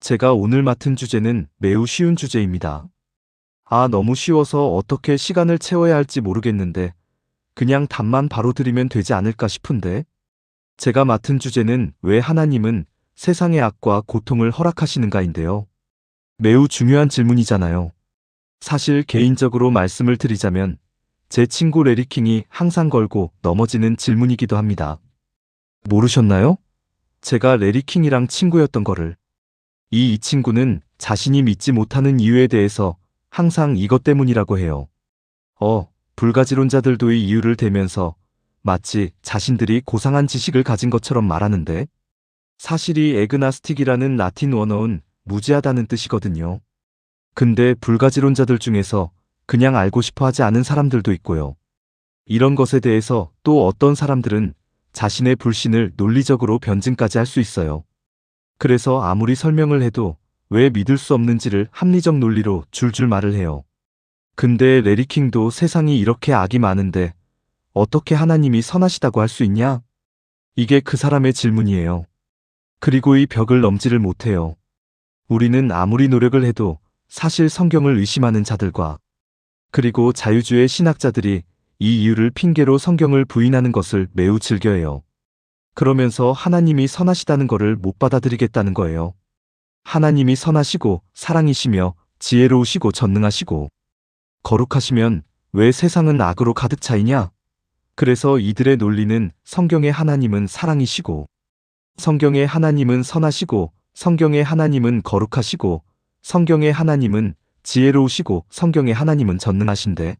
제가 오늘 맡은 주제는 매우 쉬운 주제입니다. 너무 쉬워서 어떻게 시간을 채워야 할지 모르겠는데 그냥 답만 바로 드리면 되지 않을까 싶은데 제가 맡은 주제는 왜 하나님은 세상의 악과 고통을 허락하시는가인데요. 매우 중요한 질문이잖아요. 사실 개인적으로 말씀을 드리자면 제 친구 레리킹이 항상 걸고 넘어지는 질문이기도 합니다. 모르셨나요? 제가 레리킹이랑 친구였던 거를. 이 친구는 자신이 믿지 못하는 이유에 대해서 항상 이것 때문이라고 해요. 불가지론자들도 이 이유를 대면서 마치 자신들이 고상한 지식을 가진 것처럼 말하는데 사실이 에그나스틱이라는 라틴 원어는 무지하다는 뜻이거든요. 근데 불가지론자들 중에서 그냥 알고 싶어 하지 않은 사람들도 있고요. 이런 것에 대해서 또 어떤 사람들은 자신의 불신을 논리적으로 변증까지 할 수 있어요. 그래서 아무리 설명을 해도 왜 믿을 수 없는지를 합리적 논리로 줄줄 말을 해요. 근데 레리킹도 세상이 이렇게 악이 많은데 어떻게 하나님이 선하시다고 할 수 있냐? 이게 그 사람의 질문이에요. 그리고 이 벽을 넘지를 못해요. 우리는 아무리 노력을 해도 사실 성경을 의심하는 자들과 그리고 자유주의 신학자들이 이 이유를 핑계로 성경을 부인하는 것을 매우 즐겨해요. 그러면서 하나님이 선하시다는 것을 못 받아들이겠다는 거예요. 하나님이 선하시고 사랑이시며 지혜로우시고 전능하시고 거룩하시면 왜 세상은 악으로 가득 차이냐? 그래서 이들의 논리는 성경의 하나님은 사랑이시고 성경의 하나님은 선하시고 성경의 하나님은 거룩하시고 성경의 하나님은 지혜로우시고 성경의 하나님은 전능하신데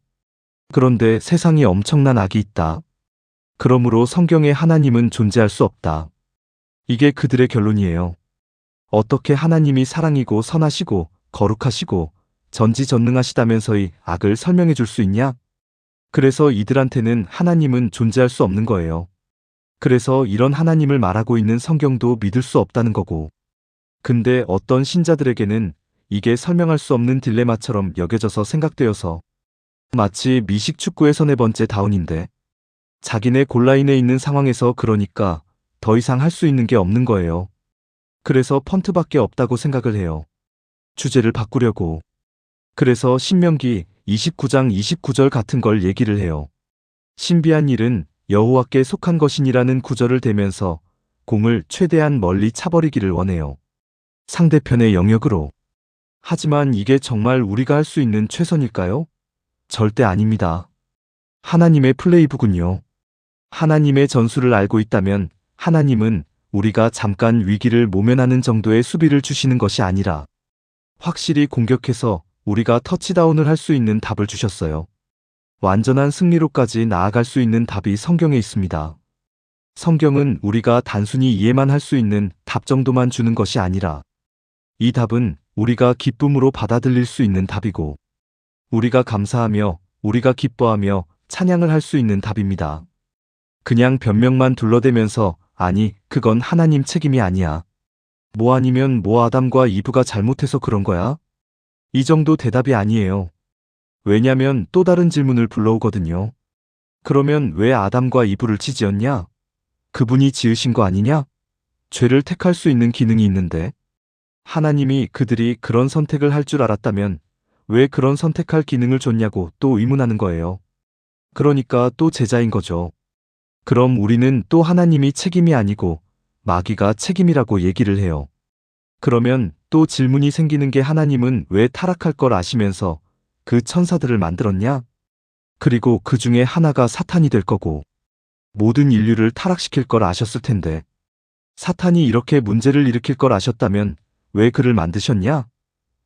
그런데 세상에 엄청난 악이 있다. 그러므로 성경의 하나님은 존재할 수 없다. 이게 그들의 결론이에요. 어떻게 하나님이 사랑이고 선하시고 거룩하시고 전지전능하시다면서이 악을 설명해 줄 수 있냐? 그래서 이들한테는 하나님은 존재할 수 없는 거예요. 그래서 이런 하나님을 말하고 있는 성경도 믿을 수 없다는 거고. 근데 어떤 신자들에게는 이게 설명할 수 없는 딜레마처럼 여겨져서 생각되어서 마치 미식 축구에서 4번째 다운인데 자기네 골라인에 있는 상황에서 그러니까 더 이상 할 수 있는 게 없는 거예요. 그래서 펀트밖에 없다고 생각을 해요. 주제를 바꾸려고. 그래서 신명기 29장 29절 같은 걸 얘기를 해요. 신비한 일은 여호와께 속한 것이니라는 구절을 대면서 공을 최대한 멀리 차버리기를 원해요. 상대편의 영역으로. 하지만 이게 정말 우리가 할 수 있는 최선일까요? 절대 아닙니다. 하나님의 플레이북은요. 하나님의 전술을 알고 있다면 하나님은 우리가 잠깐 위기를 모면하는 정도의 수비를 주시는 것이 아니라 확실히 공격해서 우리가 터치다운을 할 수 있는 답을 주셨어요. 완전한 승리로까지 나아갈 수 있는 답이 성경에 있습니다. 성경은 우리가 단순히 이해만 할 수 있는 답 정도만 주는 것이 아니라 이 답은 우리가 기쁨으로 받아들일 수 있는 답이고 우리가 감사하며 우리가 기뻐하며 찬양을 할 수 있는 답입니다. 그냥 변명만 둘러대면서 아니 그건 하나님 책임이 아니야. 뭐 아니면 뭐 아담과 이브가 잘못해서 그런 거야? 이 정도 대답이 아니에요. 왜냐면 또 다른 질문을 불러오거든요. 그러면 왜 아담과 이브를 지었냐? 그분이 지으신 거 아니냐? 죄를 택할 수 있는 기능이 있는데 하나님이 그들이 그런 선택을 할 줄 알았다면 왜 그런 선택할 기능을 줬냐고 또 의문하는 거예요. 그러니까 또 제자인 거죠. 그럼 우리는 또 하나님이 책임이 아니고 마귀가 책임이라고 얘기를 해요. 그러면 또 질문이 생기는 게 하나님은 왜 타락할 걸 아시면서 그 천사들을 만들었냐? 그리고 그 중에 하나가 사탄이 될 거고 모든 인류를 타락시킬 걸 아셨을 텐데 사탄이 이렇게 문제를 일으킬 걸 아셨다면 왜 그를 만드셨냐?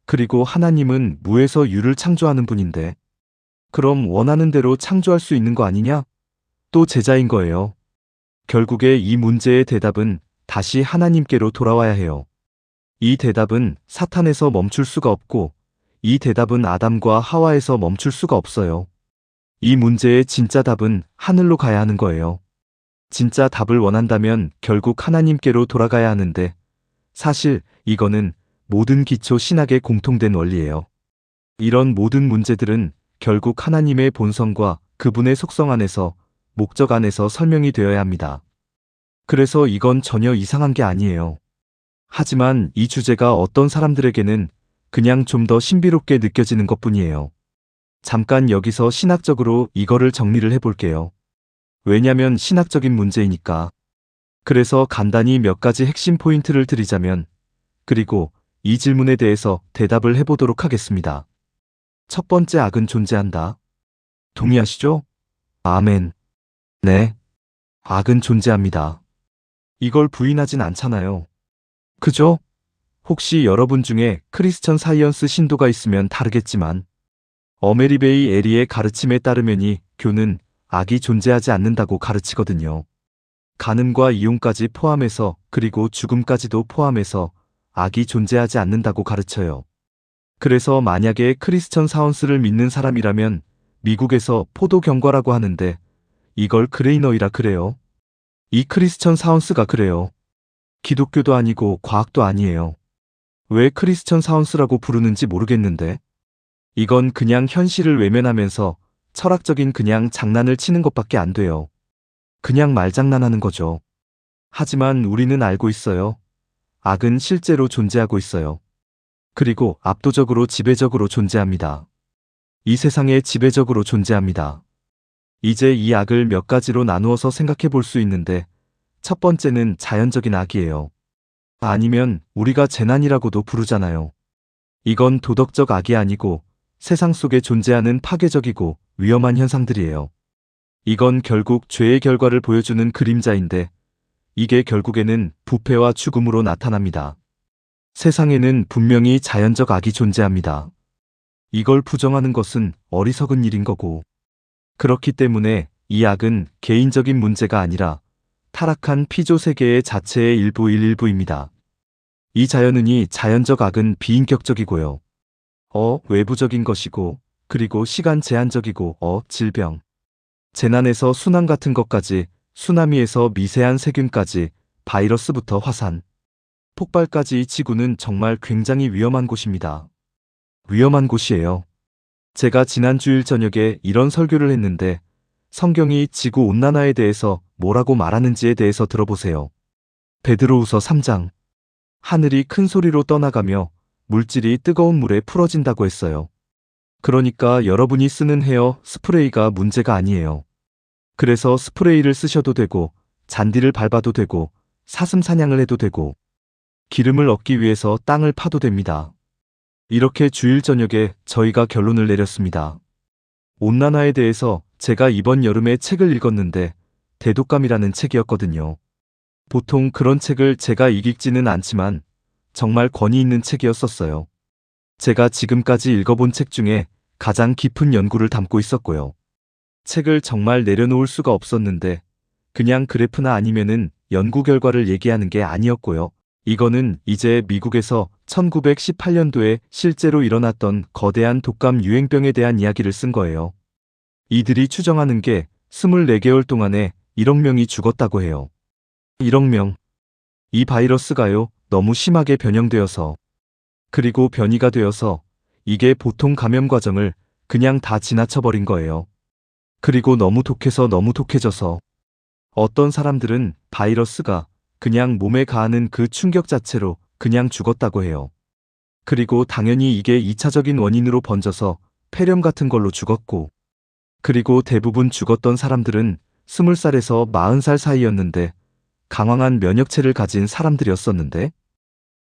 그리고 하나님은 무에서 유를 창조하는 분인데 그럼 원하는 대로 창조할 수 있는 거 아니냐? 또 제자인 거예요. 결국에 이 문제의 대답은 다시 하나님께로 돌아와야 해요. 이 대답은 사탄에서 멈출 수가 없고 이 대답은 아담과 하와에서 멈출 수가 없어요. 이 문제의 진짜 답은 하늘로 가야 하는 거예요. 진짜 답을 원한다면 결국 하나님께로 돌아가야 하는데 사실 이거는 모든 기초 신학의 공통된 원리예요. 이런 모든 문제들은 결국 하나님의 본성과 그분의 속성 안에서 목적 안에서 설명이 되어야 합니다. 그래서 이건 전혀 이상한 게 아니에요. 하지만 이 주제가 어떤 사람들에게는 그냥 좀 더 신비롭게 느껴지는 것뿐이에요. 잠깐 여기서 신학적으로 이거를 정리를 해볼게요. 왜냐면 신학적인 문제이니까. 그래서 간단히 몇 가지 핵심 포인트를 드리자면, 그리고 이 질문에 대해서 대답을 해보도록 하겠습니다. 첫 번째, 악은 존재한다. 동의하시죠? 아멘. 네. 악은 존재합니다. 이걸 부인하진 않잖아요. 그죠? 혹시 여러분 중에 크리스천 사이언스 신도가 있으면 다르겠지만, 어메리베이 에리의 가르침에 따르면이 교는 악이 존재하지 않는다고 가르치거든요. 간음과 이용까지 포함해서, 그리고 죽음까지도 포함해서 악이 존재하지 않는다고 가르쳐요. 그래서 만약에 크리스천 사이언스를 믿는 사람이라면 미국에서 포도 경과라고 하는데, 이걸 그레이너이라 그래요. 이 크리스천 사이언스가 그래요. 기독교도 아니고 과학도 아니에요. 왜 크리스천 사이언스라고 부르는지 모르겠는데, 이건 그냥 현실을 외면하면서 철학적인 그냥 장난을 치는 것밖에 안 돼요. 그냥 말장난하는 거죠. 하지만 우리는 알고 있어요. 악은 실제로 존재하고 있어요. 그리고 압도적으로 지배적으로 존재합니다. 이 세상에 지배적으로 존재합니다. 이제 이 악을 몇 가지로 나누어서 생각해 볼 수 있는데, 첫 번째는 자연적인 악이에요. 아니면 우리가 재난이라고도 부르잖아요. 이건 도덕적 악이 아니고 세상 속에 존재하는 파괴적이고 위험한 현상들이에요. 이건 결국 죄의 결과를 보여주는 그림자인데, 이게 결국에는 부패와 죽음으로 나타납니다. 세상에는 분명히 자연적 악이 존재합니다. 이걸 부정하는 것은 어리석은 일인 거고, 그렇기 때문에 이 악은 개인적인 문제가 아니라 타락한 피조 세계의 자체의 일부입니다. 이 자연은이 자연적 악은 비인격적이고요. 외부적인 것이고, 그리고 시간 제한적이고, 질병, 재난에서 순환 같은 것까지, 쓰나미에서 미세한 세균까지, 바이러스부터 화산, 폭발까지 지구는 정말 굉장히 위험한 곳입니다. 위험한 곳이에요. 제가 지난 주일 저녁에 이런 설교를 했는데, 성경이 지구 온난화에 대해서 뭐라고 말하는지에 대해서 들어보세요. 베드로후서 3장. 하늘이 큰 소리로 떠나가며 물질이 뜨거운 물에 풀어진다고 했어요. 그러니까 여러분이 쓰는 헤어 스프레이가 문제가 아니에요. 그래서 스프레이를 쓰셔도 되고, 잔디를 밟아도 되고, 사슴 사냥을 해도 되고, 기름을 얻기 위해서 땅을 파도 됩니다. 이렇게 주일 저녁에 저희가 결론을 내렸습니다. 온난화에 대해서 제가 이번 여름에 책을 읽었는데, 대독감이라는 책이었거든요. 보통 그런 책을 제가 읽지는 않지만 정말 권위 있는 책이었었어요. 제가 지금까지 읽어본 책 중에 가장 깊은 연구를 담고 있었고요. 책을 정말 내려놓을 수가 없었는데, 그냥 그래프나 아니면은 연구 결과를 얘기하는 게 아니었고요. 이거는 이제 미국에서 1918년도에 실제로 일어났던 거대한 독감 유행병에 대한 이야기를 쓴 거예요. 이들이 추정하는 게 24개월 동안에 1억 명이 죽었다고 해요. 1억 명. 이 바이러스가요, 너무 심하게 변형되어서, 그리고 변이가 되어서 이게 보통 감염 과정을 그냥 다 지나쳐버린 거예요. 그리고 너무 독해서 너무 독해져서 어떤 사람들은 바이러스가 그냥 몸에 가하는 그 충격 자체로 그냥 죽었다고 해요. 그리고 당연히 이게 2차적인 원인으로 번져서 폐렴 같은 걸로 죽었고, 그리고 대부분 죽었던 사람들은 20살에서 40살 사이였는데 강황한 면역체를 가진 사람들이었었는데,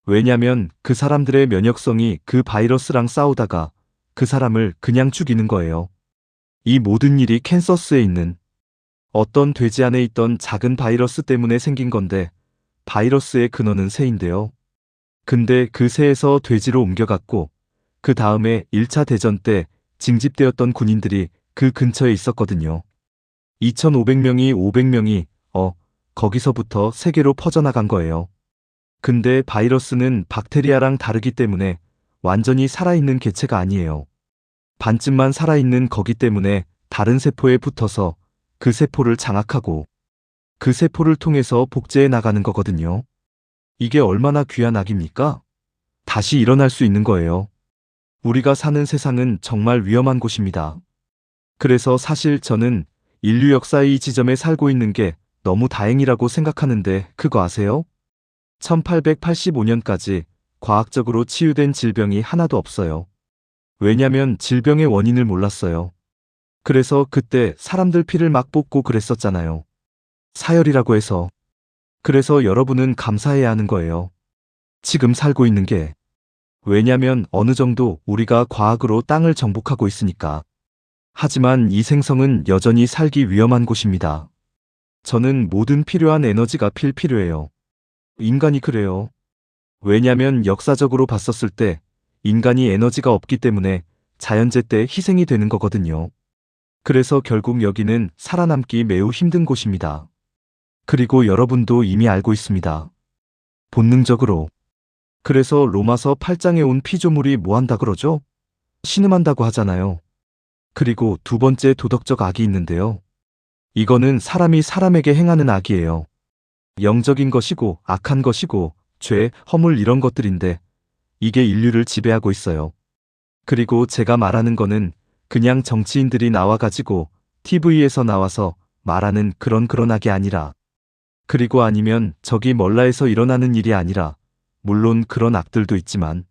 왜냐면 그 사람들의 면역성이 그 바이러스랑 싸우다가 그 사람을 그냥 죽이는 거예요. 이 모든 일이 캔서스에 있는 어떤 돼지 안에 있던 작은 바이러스 때문에 생긴 건데, 바이러스의 근원은 새인데요. 근데 그 새에서 돼지로 옮겨갔고, 그 다음에 1차 대전 때 징집되었던 군인들이 그 근처에 있었거든요. 2,500명이 500명이 거기서부터 세계로 퍼져나간 거예요. 근데 바이러스는 박테리아랑 다르기 때문에 완전히 살아있는 개체가 아니에요. 반쯤만 살아있는 거기 때문에 다른 세포에 붙어서 그 세포를 장악하고 그 세포를 통해서 복제해 나가는 거거든요. 이게 얼마나 귀한 악입니까? 다시 일어날 수 있는 거예요. 우리가 사는 세상은 정말 위험한 곳입니다. 그래서 사실 저는 인류 역사의 이 지점에 살고 있는 게 너무 다행이라고 생각하는데, 그거 아세요? 1885년까지 과학적으로 치유된 질병이 하나도 없어요. 왜냐면 질병의 원인을 몰랐어요. 그래서 그때 사람들 피를 막 뽑고 그랬었잖아요. 사열이라고 해서. 그래서 여러분은 감사해야 하는 거예요. 지금 살고 있는 게. 왜냐면 어느 정도 우리가 과학으로 땅을 정복하고 있으니까. 하지만 이 생성은 여전히 살기 위험한 곳입니다. 저는 모든 필요한 에너지가 필요해요. 인간이 그래요. 왜냐면 역사적으로 봤었을 때 인간이 에너지가 없기 때문에 자연재 때 희생이 되는 거거든요. 그래서 결국 여기는 살아남기 매우 힘든 곳입니다. 그리고 여러분도 이미 알고 있습니다. 본능적으로. 그래서 로마서 8장에 온 피조물이 뭐 한다 그러죠? 신음한다고 하잖아요. 그리고 두 번째 도덕적 악이 있는데요. 이거는 사람이 사람에게 행하는 악이에요. 영적인 것이고 악한 것이고 죄, 허물 이런 것들인데 이게 인류를 지배하고 있어요. 그리고 제가 말하는 거는 그냥 정치인들이 나와가지고 TV에서 나와서 말하는 그런 악이 아니라 그리고 아니면 저기 멀라에서 일어나는 일이 아니라 물론 그런 악들도 있지만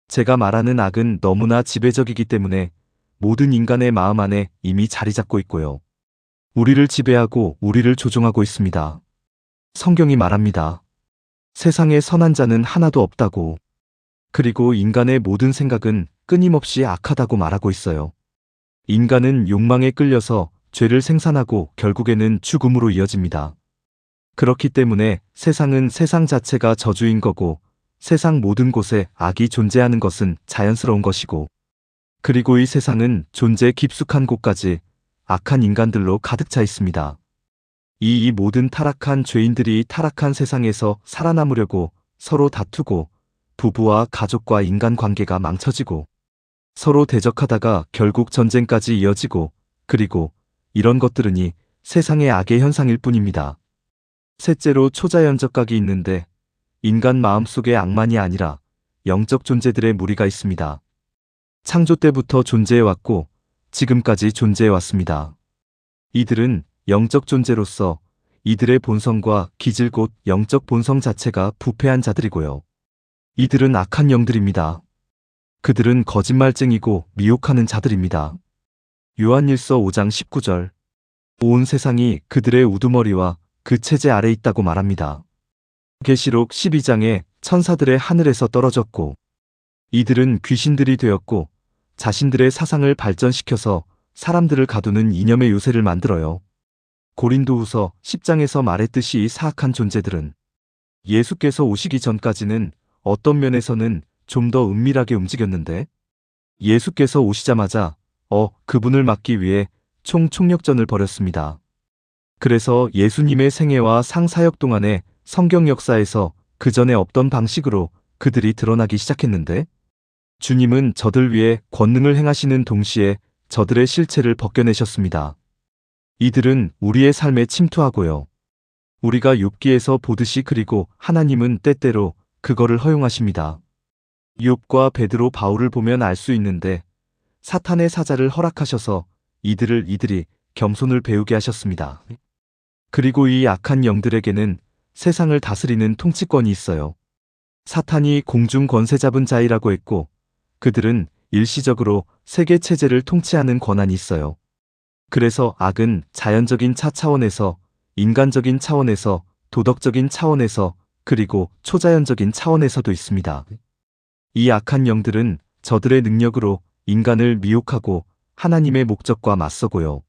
제가 말하는 악은 너무나 지배적이기 때문에 모든 인간의 마음 안에 이미 자리 잡고 있고요. 우리를 지배하고 우리를 조종하고 있습니다. 성경이 말합니다. 세상에 선한 자는 하나도 없다고. 그리고 인간의 모든 생각은 끊임없이 악하다고 말하고 있어요. 인간은 욕망에 끌려서 죄를 생산하고 결국에는 죽음으로 이어집니다. 그렇기 때문에 세상은 세상 자체가 저주인 거고 세상 모든 곳에 악이 존재하는 것은 자연스러운 것이고 그리고 이 세상은 존재 깊숙한 곳까지 악한 인간들로 가득 차 있습니다. 이 모든 타락한 죄인들이 타락한 세상에서 살아남으려고 서로 다투고 부부와 가족과 인간관계가 망쳐지고 서로 대적하다가 결국 전쟁까지 이어지고 그리고 이런 것들은이 세상의 악의 현상일 뿐입니다. 셋째로 초자연적 악이 있는데 인간 마음속에 악만이 아니라 영적 존재들의 무리가 있습니다. 창조 때부터 존재해왔고 지금까지 존재해왔습니다. 이들은 영적 존재로서 이들의 본성과 기질 곧 영적 본성 자체가 부패한 자들이고요. 이들은 악한 영들입니다. 그들은 거짓말쟁이고 미혹하는 자들입니다. 요한일서 5장 19절. 온 세상이 그들의 우두머리와 그 체제 아래 있다고 말합니다. 계시록 12장에 천사들의 하늘에서 떨어졌고 이들은 귀신들이 되었고 자신들의 사상을 발전시켜서 사람들을 가두는 이념의 요새를 만들어요. 고린도후서 10장에서 말했듯이 이 사악한 존재들은 예수께서 오시기 전까지는 어떤 면에서는 좀 더 은밀하게 움직였는데 예수께서 오시자마자 그분을 막기 위해 총력전을 벌였습니다. 그래서 예수님의 생애와 상사역 동안에 성경 역사에서 그 전에 없던 방식으로 그들이 드러나기 시작했는데 주님은 저들 위에 권능을 행하시는 동시에 저들의 실체를 벗겨내셨습니다. 이들은 우리의 삶에 침투하고요. 우리가 욥기에서 보듯이 그리고 하나님은 때때로 그거를 허용하십니다. 욥과 베드로 바울을 보면 알 수 있는데 사탄의 사자를 허락하셔서 이들이 겸손을 배우게 하셨습니다. 그리고 이 악한 영들에게는 세상을 다스리는 통치권이 있어요. 사탄이 공중 권세 잡은 자이라고 했고 그들은 일시적으로 세계 체제를 통치하는 권한이 있어요. 그래서 악은 자연적인 차원에서 인간적인 차원에서 도덕적인 차원에서 그리고 초자연적인 차원에서도 있습니다. 이 악한 영들은 저들의 능력으로 인간을 미혹하고 하나님의 목적과 맞서고요.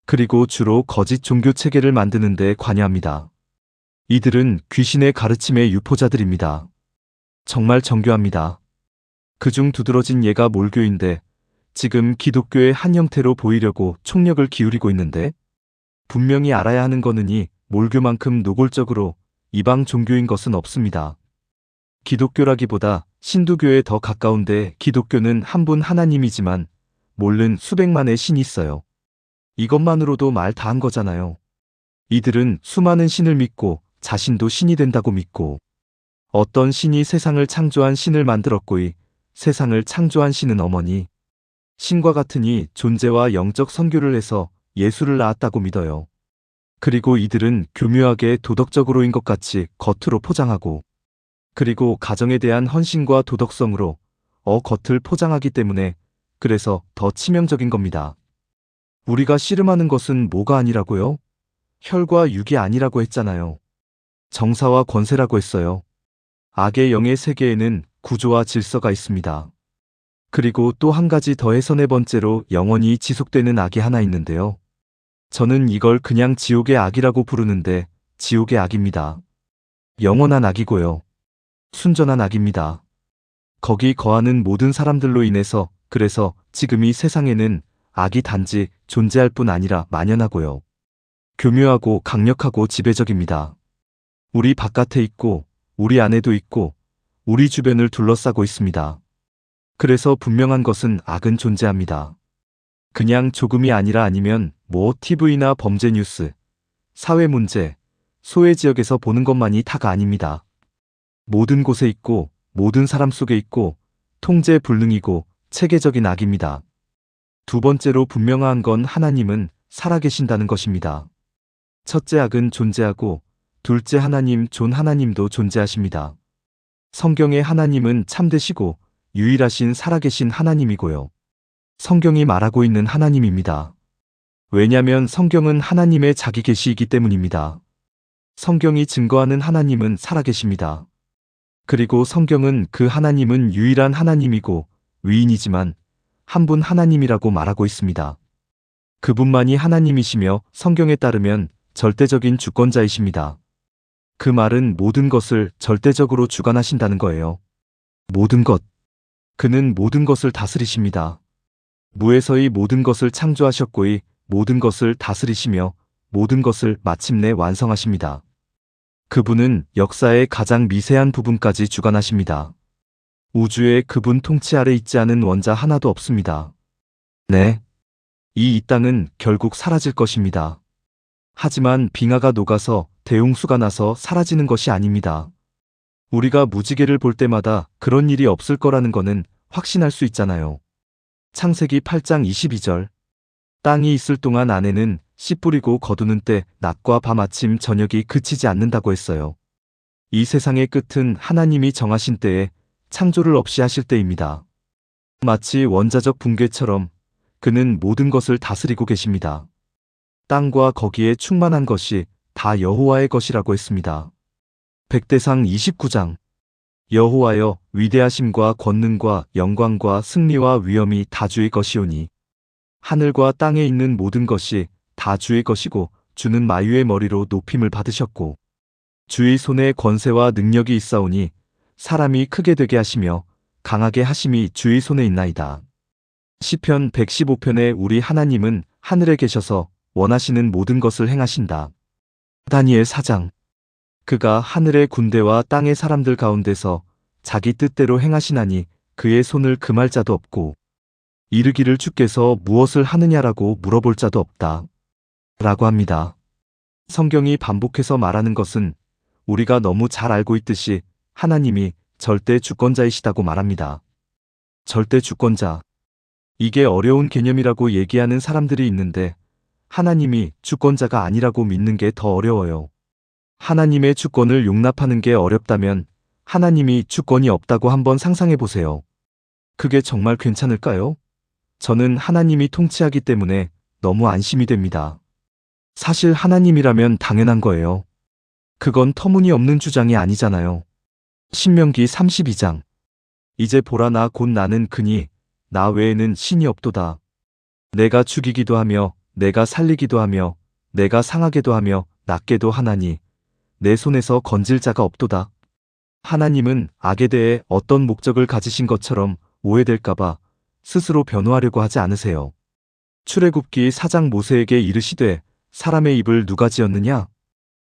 그리고 주로 거짓 종교 체계를 만드는 데 관여합니다. 이들은 귀신의 가르침의 유포자들입니다. 정말 정교합니다. 그중 두드러진 예가 몰교인데 지금 기독교의 한 형태로 보이려고 총력을 기울이고 있는데 분명히 알아야 하는 거는 이 몰교만큼 노골적으로 이방 종교인 것은 없습니다. 기독교라기보다 신두교에 더 가까운데 기독교는 한 분 하나님이지만 몰른 수백만의 신이 있어요. 이것만으로도 말 다 한 거잖아요. 이들은 수많은 신을 믿고 자신도 신이 된다고 믿고 어떤 신이 세상을 창조한 신을 만들었고 이 세상을 창조한 신은 어머니 신과 같으니 존재와 영적 선교를 해서 예수를 낳았다고 믿어요. 그리고 이들은 교묘하게 도덕적으로인 것 같이 겉으로 포장하고 그리고 가정에 대한 헌신과 도덕성으로 겉을 포장하기 때문에 그래서 더 치명적인 겁니다. 우리가 씨름하는 것은 뭐가 아니라고요? 혈과 육이 아니라고 했잖아요. 정사와 권세라고 했어요. 악의 영의 세계에는 구조와 질서가 있습니다. 그리고 또 한 가지 더해서 네 번째로 영원히 지속되는 악이 하나 있는데요. 저는 이걸 그냥 지옥의 악이라고 부르는데 지옥의 악입니다. 영원한 악이고요. 순전한 악입니다. 거기 거하는 모든 사람들로 인해서 그래서 지금 이 세상에는 악이 단지 존재할 뿐 아니라 만연하고요. 교묘하고 강력하고 지배적입니다. 우리 바깥에 있고 우리 안에도 있고 우리 주변을 둘러싸고 있습니다. 그래서 분명한 것은 악은 존재합니다. 그냥 조금이 아니라 아니면 TV나 범죄 뉴스, 사회 문제, 소외 지역에서 보는 것만이 다가 아닙니다. 모든 곳에 있고 모든 사람 속에 있고 통제 불능이고 체계적인 악입니다. 두 번째로 분명한 건 하나님은 살아계신다는 것입니다. 첫째 악은 존재하고 둘째 하나님 존 하나님도 존재하십니다. 성경의 하나님은 참되시고 유일하신 살아계신 하나님이고요. 성경이 말하고 있는 하나님입니다. 왜냐하면 성경은 하나님의 자기 계시이기 때문입니다. 성경이 증거하는 하나님은 살아계십니다. 그리고 성경은 그 하나님은 유일한 하나님이고 위인이지만 한 분 하나님이라고 말하고 있습니다. 그분만이 하나님이시며 성경에 따르면 절대적인 주권자이십니다. 그 말은 모든 것을 절대적으로 주관하신다는 거예요. 모든 것. 그는 모든 것을 다스리십니다. 무에서의 모든 것을 창조하셨고의 모든 것을 다스리시며 모든 것을 마침내 완성하십니다. 그분은 역사의 가장 미세한 부분까지 주관하십니다. 우주에 그분 통치 아래 있지 않은 원자 하나도 없습니다. 네. 이 땅은 결국 사라질 것입니다. 하지만 빙하가 녹아서 대홍수가 나서 사라지는 것이 아닙니다. 우리가 무지개를 볼 때마다 그런 일이 없을 거라는 거는 확신할 수 있잖아요. 창세기 8장 22절. 땅이 있을 동안 안에는 씨 뿌리고 거두는 때 낮과 밤 아침 저녁이 그치지 않는다고 했어요. 이 세상의 끝은 하나님이 정하신 때에 창조를 없이 하실 때입니다. 마치 원자적 붕괴처럼 그는 모든 것을 다스리고 계십니다. 땅과 거기에 충만한 것이 다 여호와의 것이라고 했습니다. 백대상 29장. 여호와여 위대하심과 권능과 영광과 승리와 위엄이 다 주의 것이오니 하늘과 땅에 있는 모든 것이 다 주의 것이고 주는 마유의 머리로 높임을 받으셨고 주의 손에 권세와 능력이 있사오니 사람이 크게 되게 하시며 강하게 하심이 주의 손에 있나이다. 시편 115편에 우리 하나님은 하늘에 계셔서 원하시는 모든 것을 행하신다. 다니엘 4장. 그가 하늘의 군대와 땅의 사람들 가운데서 자기 뜻대로 행하시나니 그의 손을 금할 자도 없고 이르기를 주께서 무엇을 하느냐라고 물어볼 자도 없다. 라고 합니다. 성경이 반복해서 말하는 것은 우리가 너무 잘 알고 있듯이 하나님이 절대 주권자이시다고 말합니다. 절대 주권자. 이게 어려운 개념이라고 얘기하는 사람들이 있는데 하나님이 주권자가 아니라고 믿는 게 더 어려워요. 하나님의 주권을 용납하는 게 어렵다면 하나님이 주권이 없다고 한번 상상해 보세요. 그게 정말 괜찮을까요? 저는 하나님이 통치하기 때문에 너무 안심이 됩니다. 사실 하나님이라면 당연한 거예요. 그건 터무니없는 주장이 아니잖아요. 신명기 32장. 이제 보라 나 곧 나는 그니 나 외에는 신이 없도다. 내가 죽이기도 하며 내가 살리기도 하며 내가 상하게도 하며 낫게도 하나니 내 손에서 건질 자가 없도다. 하나님은 악에 대해 어떤 목적을 가지신 것처럼 오해될까봐 스스로 변호하려고 하지 않으세요. 출애굽기 4장 모세에게 이르시되 사람의 입을 누가 지었느냐?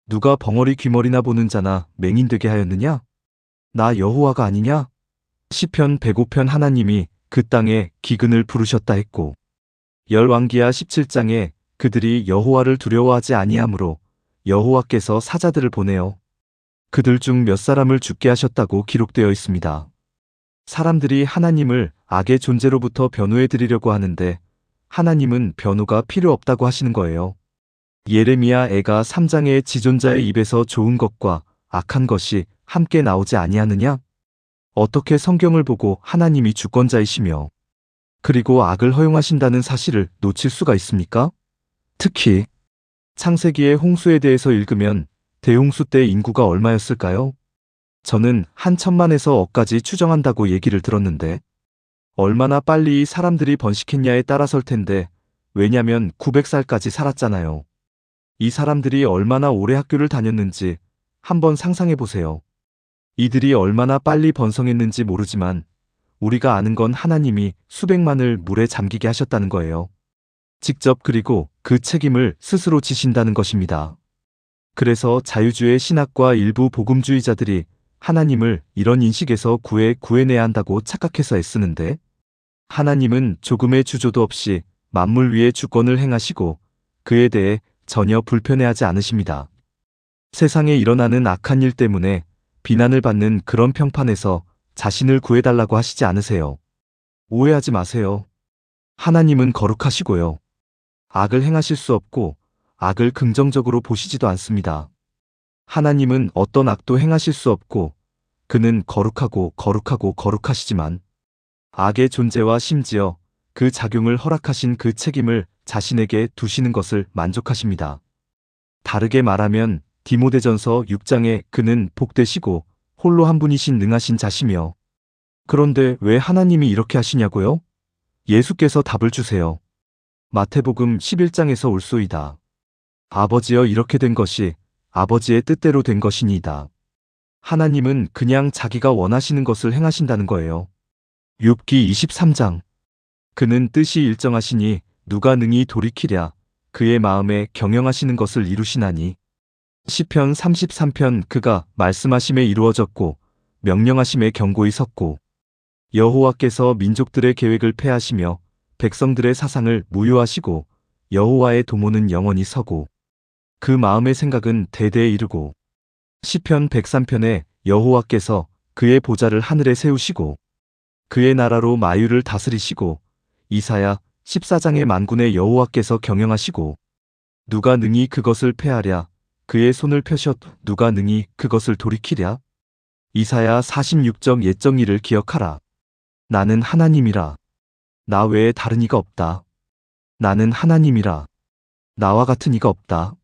누가 벙어리 귀머리나 보는 자나 맹인되게 하였느냐? 나 여호와가 아니냐? 시편 105편 하나님이 그 땅에 기근을 부르셨다 했고 열왕기하 17장에 그들이 여호와를 두려워하지 아니하므로 여호와께서 사자들을 보내어 그들 중 몇 사람을 죽게 하셨다고 기록되어 있습니다. 사람들이 하나님을 악의 존재로부터 변호해 드리려고 하는데 하나님은 변호가 필요 없다고 하시는 거예요. 예레미야 애가 3장의 지존자의 입에서 좋은 것과 악한 것이 함께 나오지 아니하느냐? 어떻게 성경을 보고 하나님이 주권자이시며 그리고 악을 허용하신다는 사실을 놓칠 수가 있습니까? 특히 창세기의 홍수에 대해서 읽으면 대홍수 때 인구가 얼마였을까요? 저는 한 천만에서 억까지 추정한다고 얘기를 들었는데 얼마나 빨리 사람들이 번식했냐에 따라설 텐데 왜냐면 900살까지 살았잖아요. 이 사람들이 얼마나 오래 학교를 다녔는지 한번 상상해 보세요. 이들이 얼마나 빨리 번성했는지 모르지만 우리가 아는 건 하나님이 수백만을 물에 잠기게 하셨다는 거예요. 직접 그리고 그 책임을 스스로 지신다는 것입니다. 그래서 자유주의 신학과 일부 복음주의자들이 하나님을 이런 인식에서 구해내야 한다고 착각해서 애쓰는데 하나님은 조금의 주저도 없이 만물 위에 주권을 행하시고 그에 대해 전혀 불편해하지 않으십니다. 세상에 일어나는 악한 일 때문에 비난을 받는 그런 평판에서 자신을 구해달라고 하시지 않으세요. 오해하지 마세요. 하나님은 거룩하시고요. 악을 행하실 수 없고 악을 긍정적으로 보시지도 않습니다. 하나님은 어떤 악도 행하실 수 없고 그는 거룩하고 거룩하시지만 악의 존재와 심지어 그 작용을 허락하신 그 책임을 자신에게 두시는 것을 만족하십니다. 다르게 말하면 디모데전서 6장에 그는 복되시고 홀로 한 분이신 능하신 자시며 그런데 왜 하나님이 이렇게 하시냐고요? 예수께서 답을 주세요. 마태복음 11장에서 올소이다. 아버지여 이렇게 된 것이 아버지의 뜻대로 된 것이니이다. 하나님은 그냥 자기가 원하시는 것을 행하신다는 거예요. 욥기 23장. 그는 뜻이 일정하시니 누가 능히 돌이키랴. 그의 마음에 경영하시는 것을 이루시나니. 시편 33편 그가 말씀하심에 이루어졌고 명령하심에 견고히 섰고 여호와께서 민족들의 계획을 폐하시며 백성들의 사상을 무효하시고 여호와의 도모는 영원히 서고 그 마음의 생각은 대대에 이르고 시편 103편에 여호와께서 그의 보좌를 하늘에 세우시고 그의 나라로 마유를 다스리시고 이사야 14장의 만군의 여호와께서 경영하시고 누가 능히 그것을 폐하랴. 그의 손을 펴셨 누가 능히 그것을 돌이키랴. 이사야 46장 옛적 일을 기억하라. 나는 하나님이라. 나 외에 다른 이가 없다. 나는 하나님이라. 나와 같은 이가 없다.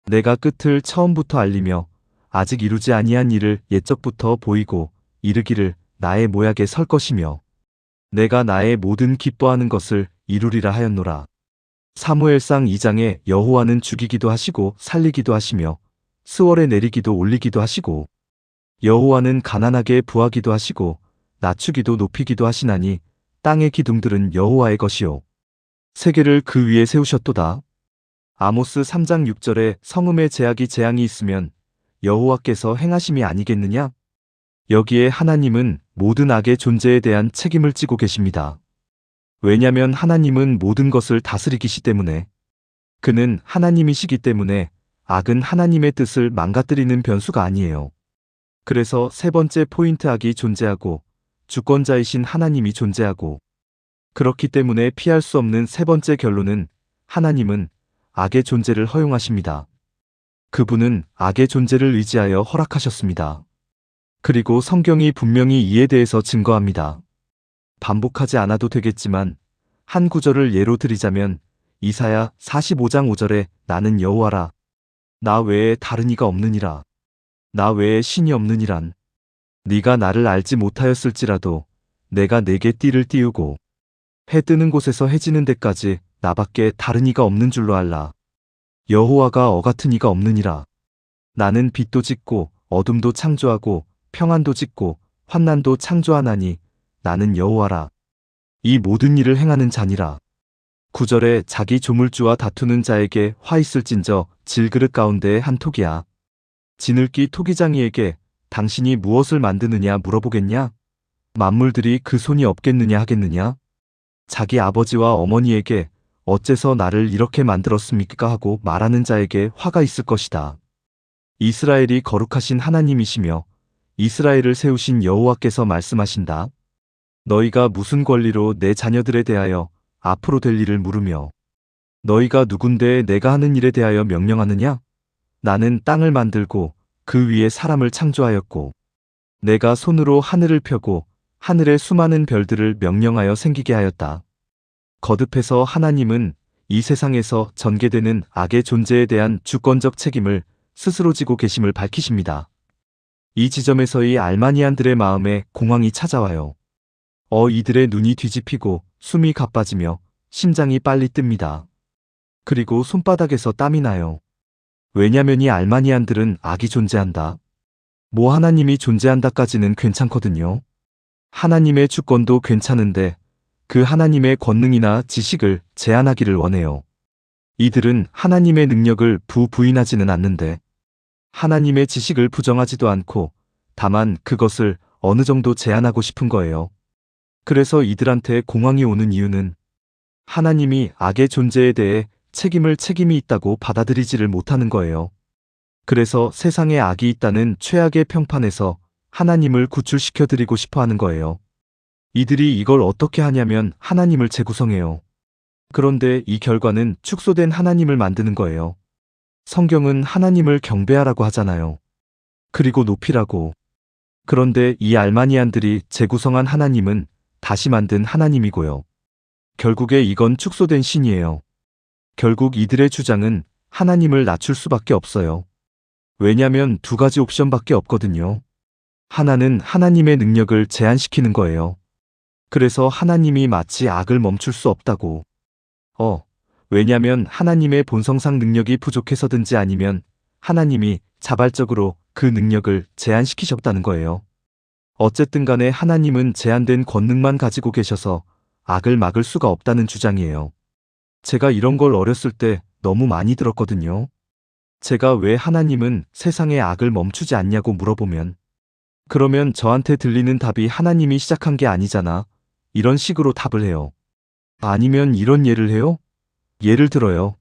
내가 끝을 처음부터 알리며 아직 이루지 아니한 일을 옛적부터 보이고 이르기를 나의 모약에 설 것이며 내가 나의 모든 기뻐하는 것을 이루리라 하였노라. 사무엘상 2장에 여호와는 죽이기도 하시고 살리기도 하시며 스월에 내리기도 올리기도 하시고 여호와는 가난하게 부하기도 하시고 낮추기도 높이기도 하시나니 땅의 기둥들은 여호와의 것이요 세계를 그 위에 세우셨도다. 아모스 3장 6절에 성음의 재앙이 있으면 여호와께서 행하심이 아니겠느냐? 여기에 하나님은 모든 악의 존재에 대한 책임을 지고 계십니다. 왜냐면 하나님은 모든 것을 다스리기시 때문에 그는 하나님이시기 때문에 악은 하나님의 뜻을 망가뜨리는 변수가 아니에요. 그래서 세 번째 포인트 악이 존재하고 주권자이신 하나님이 존재하고 그렇기 때문에 피할 수 없는 세 번째 결론은 하나님은 악의 존재를 허용하십니다. 그분은 악의 존재를 의지하여 허락하셨습니다. 그리고 성경이 분명히 이에 대해서 증거합니다. 반복하지 않아도 되겠지만 한 구절을 예로 드리자면 이사야 45장 5절에 나는 여호와라. 나 외에 다른 이가 없느니라. 나 외에 신이 없느니란. 네가 나를 알지 못하였을지라도 내가 네게 띠를 띄우고 해 뜨는 곳에서 해 지는 데까지 나밖에 다른 이가 없는 줄로 알라. 여호와가 같은 이가 없느니라. 나는 빛도 짓고 어둠도 창조하고 평안도 짓고 환난도 창조하나니 나는 여호와라. 이 모든 일을 행하는 자니라. 9절에 자기 조물주와 다투는 자에게 화 있을진저 질그릇 가운데에 한 톡이야. 지늙기 토기장이에게 당신이 무엇을 만드느냐 물어보겠냐? 만물들이 그 손이 없겠느냐 하겠느냐? 자기 아버지와 어머니에게 어째서 나를 이렇게 만들었습니까 하고 말하는 자에게 화가 있을 것이다. 이스라엘이 거룩하신 하나님이시며 이스라엘을 세우신 여호와께서 말씀하신다. 너희가 무슨 권리로 내 자녀들에 대하여 앞으로 될 일을 물으며 너희가 누군데 내가 하는 일에 대하여 명령하느냐? 나는 땅을 만들고 그 위에 사람을 창조하였고 내가 손으로 하늘을 펴고 하늘의 수많은 별들을 명령하여 생기게 하였다. 거듭해서 하나님은 이 세상에서 전개되는 악의 존재에 대한 주권적 책임을 스스로 지고 계심을 밝히십니다. 이 지점에서의 알마니안들의 마음에 공황이 찾아와요. 이들의 눈이 뒤집히고 숨이 가빠지며 심장이 빨리 뜹니다. 그리고 손바닥에서 땀이 나요. 왜냐면 이 알마니안들은 악이 존재한다. 하나님이 존재한다까지는 괜찮거든요. 하나님의 주권도 괜찮은데 그 하나님의 권능이나 지식을 제한하기를 원해요. 이들은 하나님의 능력을 부인하지는 않는데 하나님의 지식을 부정하지도 않고 다만 그것을 어느 정도 제한하고 싶은 거예요. 그래서 이들한테 공황이 오는 이유는 하나님이 악의 존재에 대해 책임이 있다고 받아들이지를 못하는 거예요. 그래서 세상에 악이 있다는 최악의 평판에서 하나님을 구출시켜 드리고 싶어 하는 거예요. 이들이 이걸 어떻게 하냐면 하나님을 재구성해요. 그런데 이 결과는 축소된 하나님을 만드는 거예요. 성경은 하나님을 경배하라고 하잖아요. 그리고 높이라고. 그런데 이 알마니안들이 재구성한 하나님은 다시 만든 하나님이고요. 결국에 이건 축소된 신이에요. 결국 이들의 주장은 하나님을 낮출 수밖에 없어요. 왜냐면 두 가지 옵션밖에 없거든요. 하나는 하나님의 능력을 제한시키는 거예요. 그래서 하나님이 마치 악을 멈출 수 없다고. 왜냐면 하나님의 본성상 능력이 부족해서든지 아니면 하나님이 자발적으로 그 능력을 제한시키셨다는 거예요. 어쨌든 간에 하나님은 제한된 권능만 가지고 계셔서 악을 막을 수가 없다는 주장이에요. 제가 이런 걸 어렸을 때 너무 많이 들었거든요. 제가 왜 하나님은 세상의 악을 멈추지 않냐고 물어보면 그러면 저한테 들리는 답이 하나님이 시작한 게 아니잖아. 이런 식으로 답을 해요. 아니면 이런 예를 해요. 예를 들어요.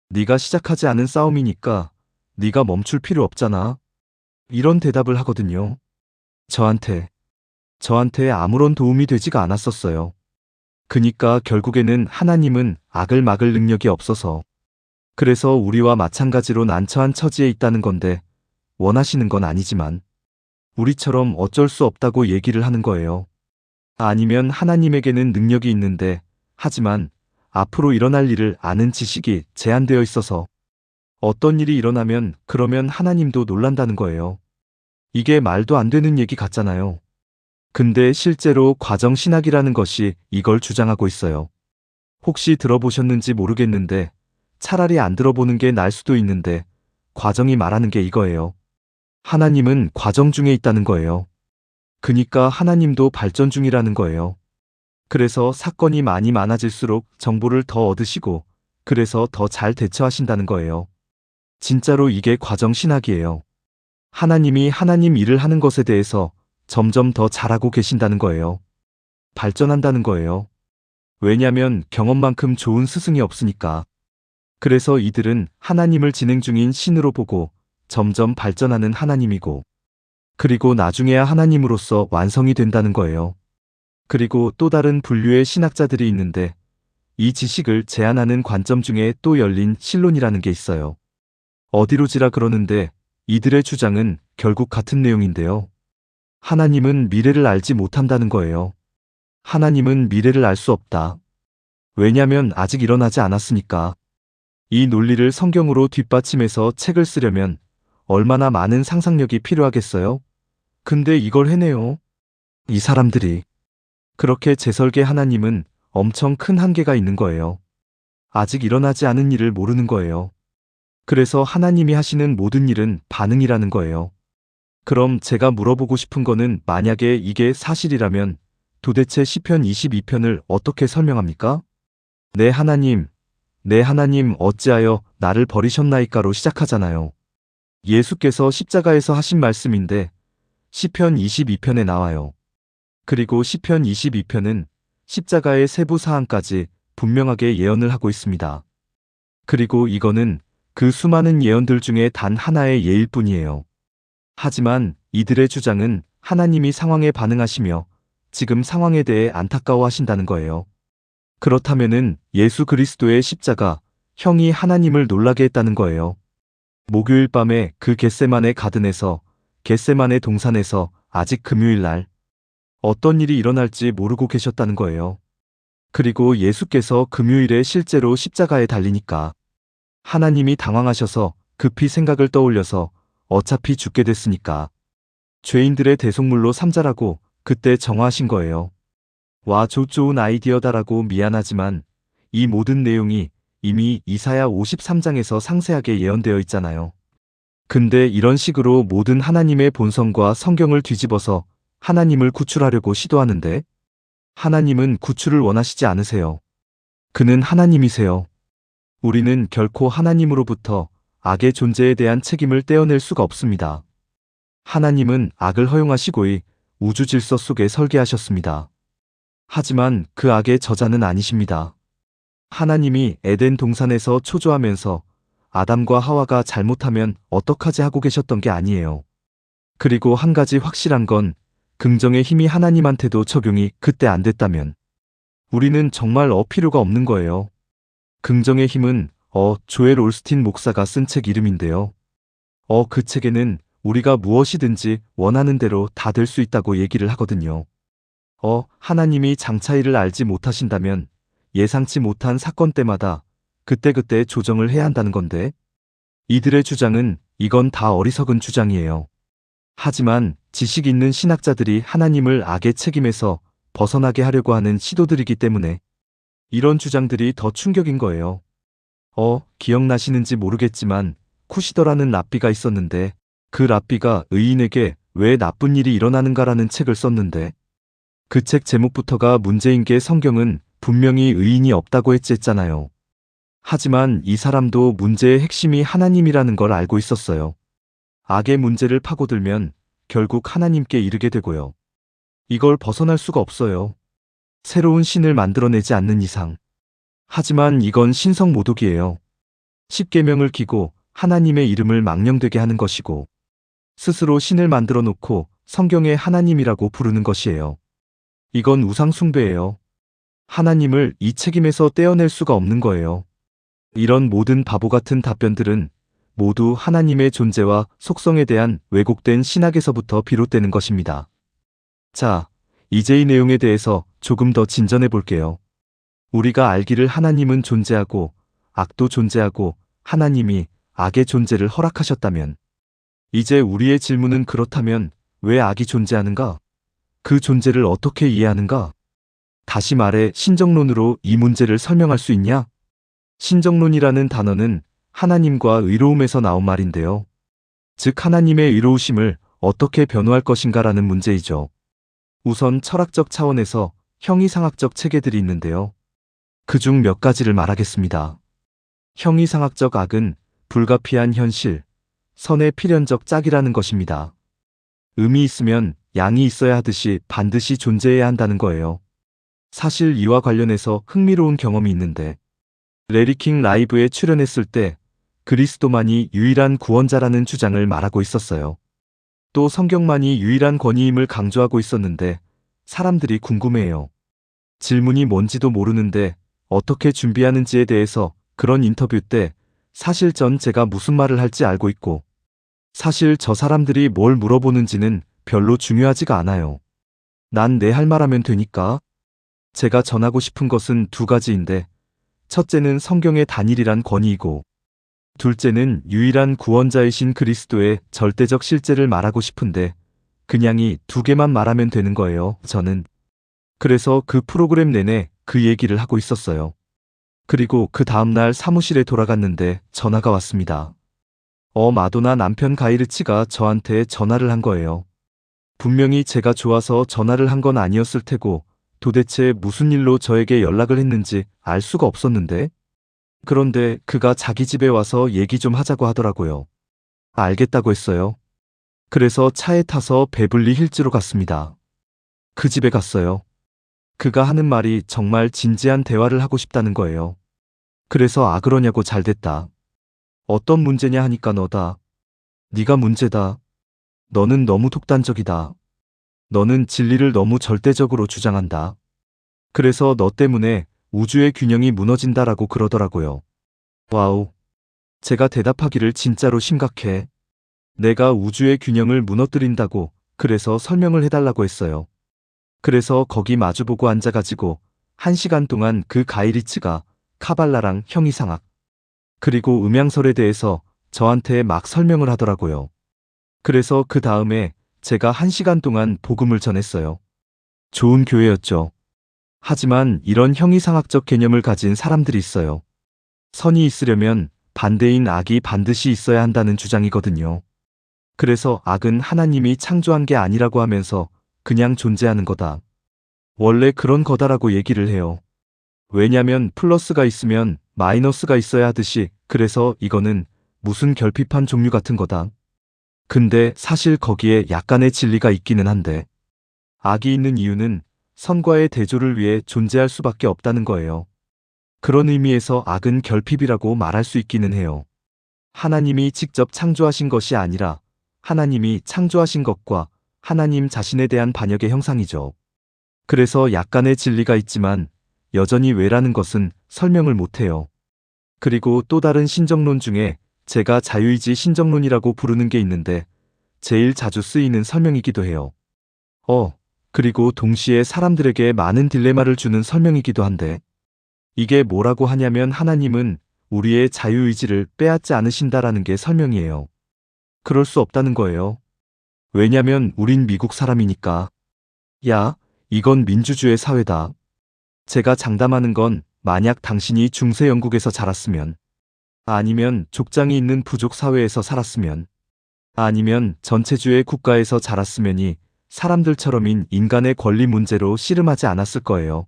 네가 시작하지 않은 싸움이니까 네가 멈출 필요 없잖아. 이런 대답을 하거든요. 저한테 아무런 도움이 되지가 않았었어요. 그니까 결국에는 하나님은 악을 막을 능력이 없어서 그래서 우리와 마찬가지로 난처한 처지에 있다는 건데 원하시는 건 아니지만 우리처럼 어쩔 수 없다고 얘기를 하는 거예요. 아니면 하나님에게는 능력이 있는데 하지만 앞으로 일어날 일을 아는 지식이 제한되어 있어서 어떤 일이 일어나면 그러면 하나님도 놀란다는 거예요. 이게 말도 안 되는 얘기 같잖아요. 근데 실제로 과정신학이라는 것이 이걸 주장하고 있어요. 혹시 들어보셨는지 모르겠는데 차라리 안 들어보는 게 나을 수도 있는데 과정이 말하는 게 이거예요. 하나님은 과정 중에 있다는 거예요. 그니까 하나님도 발전 중이라는 거예요. 그래서 사건이 많아질수록 정보를 더 얻으시고 그래서 더 잘 대처하신다는 거예요. 진짜로 이게 과정신학이에요. 하나님이 하나님 일을 하는 것에 대해서 점점 더 잘하고 계신다는 거예요. 발전한다는 거예요. 왜냐면 경험만큼 좋은 스승이 없으니까. 그래서 이들은 하나님을 진행 중인 신으로 보고 점점 발전하는 하나님이고 그리고 나중에야 하나님으로서 완성이 된다는 거예요. 그리고 또 다른 분류의 신학자들이 있는데 이 지식을 제한하는 관점 중에 또 열린 신론이라는 게 있어요. 어디로지라 그러는데 이들의 주장은 결국 같은 내용인데요. 하나님은 미래를 알지 못한다는 거예요. 하나님은 미래를 알 수 없다. 왜냐면 아직 일어나지 않았으니까. 이 논리를 성경으로 뒷받침해서 책을 쓰려면 얼마나 많은 상상력이 필요하겠어요? 근데 이걸 해내요. 이 사람들이. 그렇게 재설계 하나님은 엄청 큰 한계가 있는 거예요. 아직 일어나지 않은 일을 모르는 거예요. 그래서 하나님이 하시는 모든 일은 반응이라는 거예요. 그럼 제가 물어보고 싶은 거는 만약에 이게 사실이라면 도대체 시편 22편을 어떻게 설명합니까? 내 하나님 어찌하여 나를 버리셨나이까로 시작하잖아요. 예수께서 십자가에서 하신 말씀인데 시편 22편에 나와요. 그리고 시편 22편은 십자가의 세부 사항까지 분명하게 예언을 하고 있습니다. 그리고 이거는 그 수많은 예언들 중에 단 하나의 예일 뿐이에요. 하지만 이들의 주장은 하나님이 상황에 반응하시며 지금 상황에 대해 안타까워하신다는 거예요. 그렇다면은 예수 그리스도의 십자가, 형이 하나님을 놀라게 했다는 거예요. 목요일 밤에 그 겟세마네 가든에서, 겟세마네 동산에서 아직 금요일 날 어떤 일이 일어날지 모르고 계셨다는 거예요. 그리고 예수께서 금요일에 실제로 십자가에 달리니까 하나님이 당황하셔서 급히 생각을 떠올려서 어차피 죽게 됐으니까 죄인들의 대속물로 삼자라고 그때 정하신 거예요. 와, 좋은 아이디어다라고. 미안하지만 이 모든 내용이 이미 이사야 53장에서 상세하게 예언되어 있잖아요. 근데 이런 식으로 모든 하나님의 본성과 성경을 뒤집어서 하나님을 구출하려고 시도하는데, 하나님은 구출을 원하시지 않으세요. 그는 하나님이세요. 우리는 결코 하나님으로부터 악의 존재에 대한 책임을 떼어낼 수가 없습니다. 하나님은 악을 허용하시고의 우주 질서 속에 설계하셨습니다. 하지만 그 악의 저자는 아니십니다. 하나님이 에덴 동산에서 초조하면서 아담과 하와가 잘못하면 어떡하지 하고 계셨던 게 아니에요. 그리고 한 가지 확실한 건 긍정의 힘이 하나님한테도 적용이 그때 안 됐다면 우리는 정말 필요가 없는 거예요. 긍정의 힘은 조엘 올스틴 목사가 쓴 책 이름인데요. 그 책에는 우리가 무엇이든지 원하는 대로 다 될 수 있다고 얘기를 하거든요. 하나님이 장차 일을 알지 못하신다면 예상치 못한 사건 때마다 그때그때 조정을 해야 한다는 건데, 이들의 주장은 이건 다 어리석은 주장이에요. 하지만 지식 있는 신학자들이 하나님을 악의 책임에서 벗어나게 하려고 하는 시도들이기 때문에 이런 주장들이 더 충격인 거예요. 기억나시는지 모르겠지만 쿠시더라는 랍비가 있었는데, 그 랍비가 의인에게 왜 나쁜 일이 일어나는가라는 책을 썼는데, 그 책 제목부터가 문제인 게 성경은 분명히 의인이 없다고 했잖아요. 하지만 이 사람도 문제의 핵심이 하나님이라는 걸 알고 있었어요. 악의 문제를 파고들면 결국 하나님께 이르게 되고요. 이걸 벗어날 수가 없어요. 새로운 신을 만들어내지 않는 이상. 하지만 이건 신성모독이에요. 십계명을 기고 하나님의 이름을 망령되게 하는 것이고, 스스로 신을 만들어 놓고 성경에 하나님이라고 부르는 것이에요. 이건 우상숭배예요. 하나님을 이 책임에서 떼어낼 수가 없는 거예요. 이런 모든 바보 같은 답변들은 모두 하나님의 존재와 속성에 대한 왜곡된 신학에서부터 비롯되는 것입니다. 자, 이제 이 내용에 대해서 조금 더 진전해 볼게요. 우리가 알기를 하나님은 존재하고 악도 존재하고 하나님이 악의 존재를 허락하셨다면, 이제 우리의 질문은 그렇다면 왜 악이 존재하는가? 그 존재를 어떻게 이해하는가? 다시 말해 신정론으로 이 문제를 설명할 수 있냐? 신정론이라는 단어는 하나님과 의로움에서 나온 말인데요. 즉 하나님의 의로우심을 어떻게 변호할 것인가라는 문제이죠. 우선 철학적 차원에서 형이상학적 체계들이 있는데요. 그중 몇 가지를 말하겠습니다. 형이상학적 악은 불가피한 현실, 선의 필연적 짝이라는 것입니다. 음이 있으면 양이 있어야 하듯이 반드시 존재해야 한다는 거예요. 사실 이와 관련해서 흥미로운 경험이 있는데, 레리킹 라이브에 출연했을 때 그리스도만이 유일한 구원자라는 주장을 말하고 있었어요. 또 성경만이 유일한 권위임을 강조하고 있었는데 사람들이 궁금해해요. 질문이 뭔지도 모르는데 어떻게 준비하는지에 대해서 그런 인터뷰 때 사실 전 제가 무슨 말을 할지 알고 있고, 사실 저 사람들이 뭘 물어보는지는 별로 중요하지가 않아요. 난 내 할 말하면 되니까. 제가 전하고 싶은 것은 두 가지인데, 첫째는 성경의 단일이란 권위이고, 둘째는 유일한 구원자이신 그리스도의 절대적 실제를 말하고 싶은데, 그냥 이 두 개만 말하면 되는 거예요, 저는. 그래서 그 프로그램 내내 그 얘기를 하고 있었어요. 그리고 그 다음날 사무실에 돌아갔는데 전화가 왔습니다. 마도나 남편 가이르치가 저한테 전화를 한 거예요. 분명히 제가 좋아서 전화를 한 건 아니었을 테고, 도대체 무슨 일로 저에게 연락을 했는지 알 수가 없었는데, 그런데 그가 자기 집에 와서 얘기 좀 하자고 하더라고요. 알겠다고 했어요. 그래서 차에 타서 베블리 힐즈로 갔습니다. 그 집에 갔어요. 그가 하는 말이 정말 진지한 대화를 하고 싶다는 거예요. 그래서 그러냐고. 잘됐다. 어떤 문제냐 하니까 너다. 네가 문제다. 너는 너무 독단적이다. 너는 진리를 너무 절대적으로 주장한다. 그래서 너 때문에 우주의 균형이 무너진다라고 그러더라고요. 와우. 제가 대답하기를 진짜로 심각해. 내가 우주의 균형을 무너뜨린다고 그래서 설명을 해달라고 했어요. 그래서 거기 마주보고 앉아가지고 1시간 동안 그 가이리츠가 카발라랑 형이상학 그리고 음양설에 대해서 저한테 막 설명을 하더라고요. 그래서 그 다음에 제가 1시간 동안 복음을 전했어요. 좋은 교회였죠. 하지만 이런 형이상학적 개념을 가진 사람들이 있어요. 선이 있으려면 반대인 악이 반드시 있어야 한다는 주장이거든요. 그래서 악은 하나님이 창조한 게 아니라고 하면서 그냥 존재하는 거다. 원래 그런 거다라고 얘기를 해요. 왜냐면 플러스가 있으면 마이너스가 있어야 하듯이 그래서 이거는 무슨 결핍한 종류 같은 거다. 근데 사실 거기에 약간의 진리가 있기는 한데 악이 있는 이유는 선과의 대조를 위해 존재할 수밖에 없다는 거예요. 그런 의미에서 악은 결핍이라고 말할 수 있기는 해요. 하나님이 직접 창조하신 것이 아니라 하나님이 창조하신 것과 하나님 자신에 대한 반역의 형상이죠. 그래서 약간의 진리가 있지만 여전히 왜라는 것은 설명을 못해요. 그리고 또 다른 신정론 중에 제가 자유의지 신정론이라고 부르는 게 있는데 제일 자주 쓰이는 설명이기도 해요. 그리고 동시에 사람들에게 많은 딜레마를 주는 설명이기도 한데 이게 뭐라고 하냐면 하나님은 우리의 자유의지를 빼앗지 않으신다라는 게 설명이에요. 그럴 수 없다는 거예요. 왜냐면 우린 미국 사람이니까. 야, 이건 민주주의 사회다. 제가 장담하는 건 만약 당신이 중세 영국에서 자랐으면 아니면 족장이 있는 부족 사회에서 살았으면 아니면 전체주의 국가에서 자랐으면이 사람들처럼인 인간의 권리 문제로 씨름하지 않았을 거예요.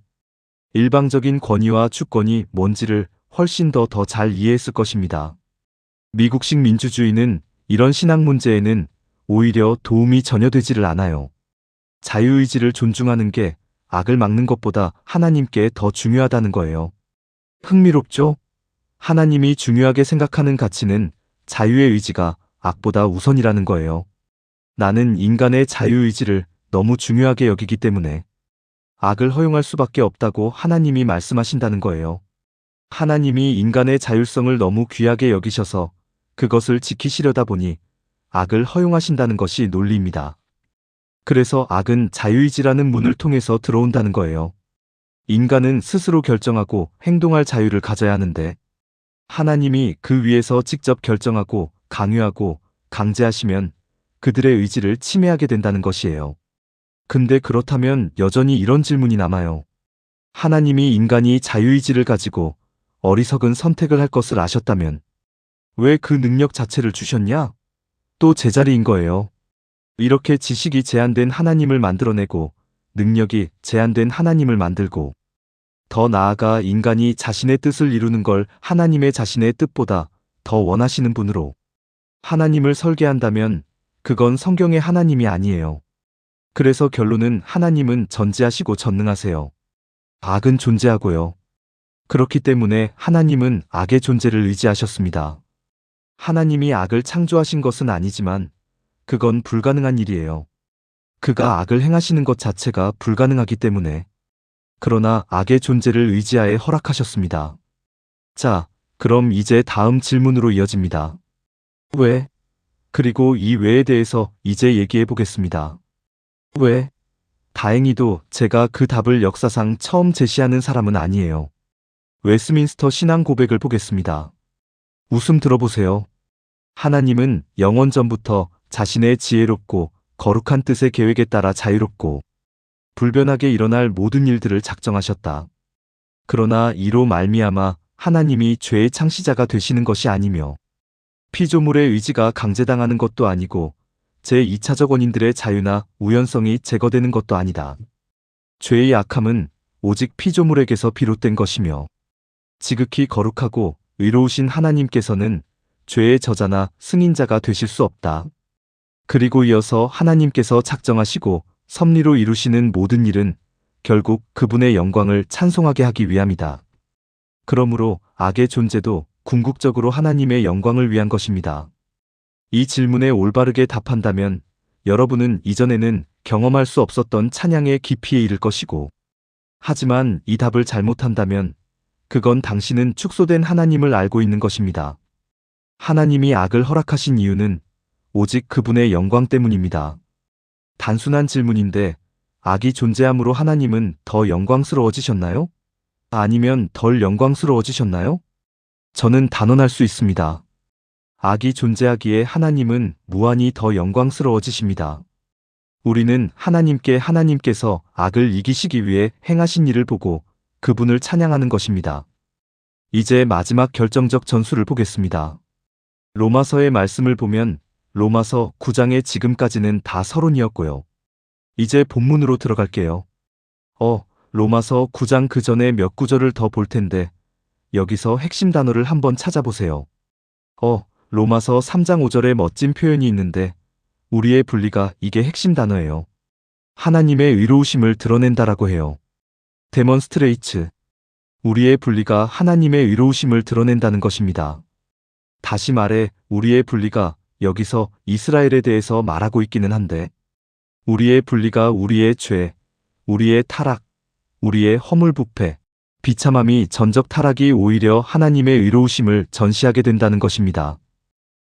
일방적인 권위와 주권이 뭔지를 훨씬 더 잘 이해했을 것입니다. 미국식 민주주의는 이런 신앙 문제에는 오히려 도움이 전혀 되지를 않아요. 자유의지를 존중하는 게 악을 막는 것보다 하나님께 더 중요하다는 거예요. 흥미롭죠? 하나님이 중요하게 생각하는 가치는 자유의 의지가 악보다 우선이라는 거예요. 나는 인간의 자유의지를 너무 중요하게 여기기 때문에 악을 허용할 수밖에 없다고 하나님이 말씀하신다는 거예요. 하나님이 인간의 자율성을 너무 귀하게 여기셔서 그것을 지키시려다 보니 악을 허용하신다는 것이 논리입니다. 그래서 악은 자유의지라는 문을 통해서 들어온다는 거예요. 인간은 스스로 결정하고 행동할 자유를 가져야 하는데 하나님이 그 위에서 직접 결정하고 강요하고 강제하시면 그들의 의지를 침해하게 된다는 것이에요. 근데 그렇다면 여전히 이런 질문이 남아요. 하나님이 인간이 자유의지를 가지고 어리석은 선택을 할 것을 아셨다면 왜 그 능력 자체를 주셨냐? 또 제자리인 거예요. 이렇게 지식이 제한된 하나님을 만들어내고 능력이 제한된 하나님을 만들고 더 나아가 인간이 자신의 뜻을 이루는 걸 하나님의 자신의 뜻보다 더 원하시는 분으로 하나님을 설계한다면 그건 성경의 하나님이 아니에요. 그래서 결론은 하나님은 전지하시고 전능하세요. 악은 존재하고요. 그렇기 때문에 하나님은 악의 존재를 의지하셨습니다. 하나님이 악을 창조하신 것은 아니지만 그건 불가능한 일이에요. 그가 악을 행하시는 것 자체가 불가능하기 때문에. 그러나 악의 존재를 의지하에 허락하셨습니다. 자, 그럼 이제 다음 질문으로 이어집니다. 왜? 그리고 이 왜에 대해서 이제 얘기해 보겠습니다. 왜? 다행히도 제가 그 답을 역사상 처음 제시하는 사람은 아니에요. 웨스민스터 신앙 고백을 보겠습니다. 웃음 들어보세요. 하나님은 영원 전부터 자신의 지혜롭고 거룩한 뜻의 계획에 따라 자유롭고 불변하게 일어날 모든 일들을 작정하셨다. 그러나 이로 말미암아 하나님이 죄의 창시자가 되시는 것이 아니며 피조물의 의지가 강제당하는 것도 아니고 제2차적 원인들의 자유나 우연성이 제거되는 것도 아니다. 죄의 악함은 오직 피조물에게서 비롯된 것이며 지극히 거룩하고 의로우신 하나님께서는 죄의 저자나 승인자가 되실 수 없다. 그리고 이어서 하나님께서 작정하시고 섭리로 이루시는 모든 일은 결국 그분의 영광을 찬송하게 하기 위함이다. 그러므로 악의 존재도 궁극적으로 하나님의 영광을 위한 것입니다. 이 질문에 올바르게 답한다면 여러분은 이전에는 경험할 수 없었던 찬양의 깊이에 이를 것이고, 하지만 이 답을 잘못한다면 그건 당신은 축소된 하나님을 알고 있는 것입니다. 하나님이 악을 허락하신 이유는 오직 그분의 영광 때문입니다. 단순한 질문인데 악이 존재함으로 하나님은 더 영광스러워지셨나요? 아니면 덜 영광스러워지셨나요? 저는 단언할 수 있습니다. 악이 존재하기에 하나님은 무한히 더 영광스러워지십니다. 우리는 하나님께서 악을 이기시기 위해 행하신 일을 보고 그분을 찬양하는 것입니다. 이제 마지막 결정적 전술을 보겠습니다. 로마서의 말씀을 보면 로마서 9장의 지금까지는 다 서론이었고요. 이제 본문으로 들어갈게요. 로마서 9장 그 전에 몇 구절을 더 볼 텐데 여기서 핵심 단어를 한번 찾아보세요. 로마서 3장 5절에 멋진 표현이 있는데 우리의 분리가 이게 핵심 단어예요. 하나님의 의로우심을 드러낸다라고 해요. 데몬스트레이츠. 우리의 분리가 하나님의 의로우심을 드러낸다는 것입니다. 다시 말해 우리의 분리가 여기서 이스라엘에 대해서 말하고 있기는 한데 우리의 분리가 우리의 죄, 우리의 타락, 우리의 허물부패, 비참함이 전적 타락이 오히려 하나님의 의로우심을 전시하게 된다는 것입니다.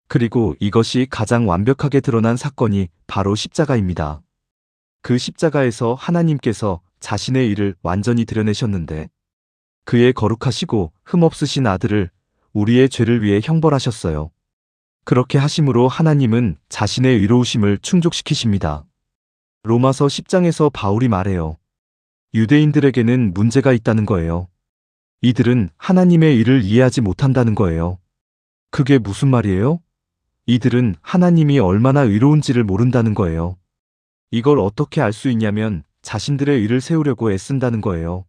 그리고 이것이 가장 완벽하게 드러난 사건이 바로 십자가입니다. 그 십자가에서 하나님께서 자신의 일을 완전히 드러내셨는데 그의 거룩하시고 흠없으신 아들을 우리의 죄를 위해 형벌하셨어요. 그렇게 하심으로 하나님은 자신의 의로우심을 충족시키십니다. 로마서 10장에서 바울이 말해요. 유대인들에게는 문제가 있다는 거예요. 이들은 하나님의 일을 이해하지 못한다는 거예요. 그게 무슨 말이에요? 이들은 하나님이 얼마나 의로운지를 모른다는 거예요. 이걸 어떻게 알 수 있냐면 자신들의 의를 세우려고 애쓴다는 거예요.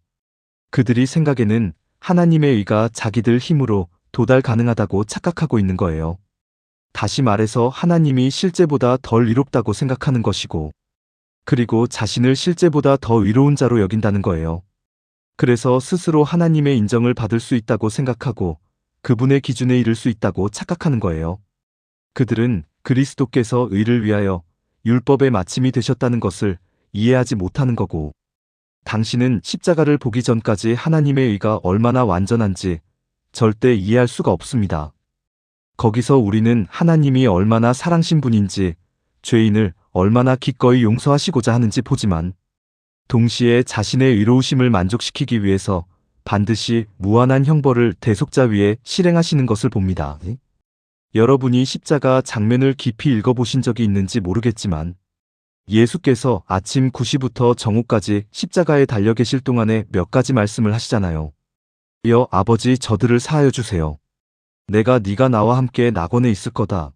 그들이 생각에는 하나님의 의가 자기들 힘으로 도달 가능하다고 착각하고 있는 거예요. 다시 말해서 하나님이 실제보다 덜 의롭다고 생각하는 것이고 그리고 자신을 실제보다 더 의로운 자로 여긴다는 거예요. 그래서 스스로 하나님의 인정을 받을 수 있다고 생각하고 그분의 기준에 이를 수 있다고 착각하는 거예요. 그들은 그리스도께서 의를 위하여 율법의 마침이 되셨다는 것을 이해하지 못하는 거고 당신은 십자가를 보기 전까지 하나님의 의가 얼마나 완전한지 절대 이해할 수가 없습니다. 거기서 우리는 하나님이 얼마나 사랑신 분인지 죄인을 얼마나 기꺼이 용서하시고자 하는지 보지만 동시에 자신의 의로우심을 만족시키기 위해서 반드시 무한한 형벌을 대속자 위에 실행하시는 것을 봅니다. 여러분이 십자가 장면을 깊이 읽어보신 적이 있는지 모르겠지만 예수께서 아침 9시부터 정오까지 십자가에 달려 계실 동안에 몇 가지 말씀을 하시잖아요. 아버지 저들을 사하여 주세요. 내가 네가 나와 함께 낙원에 있을 거다.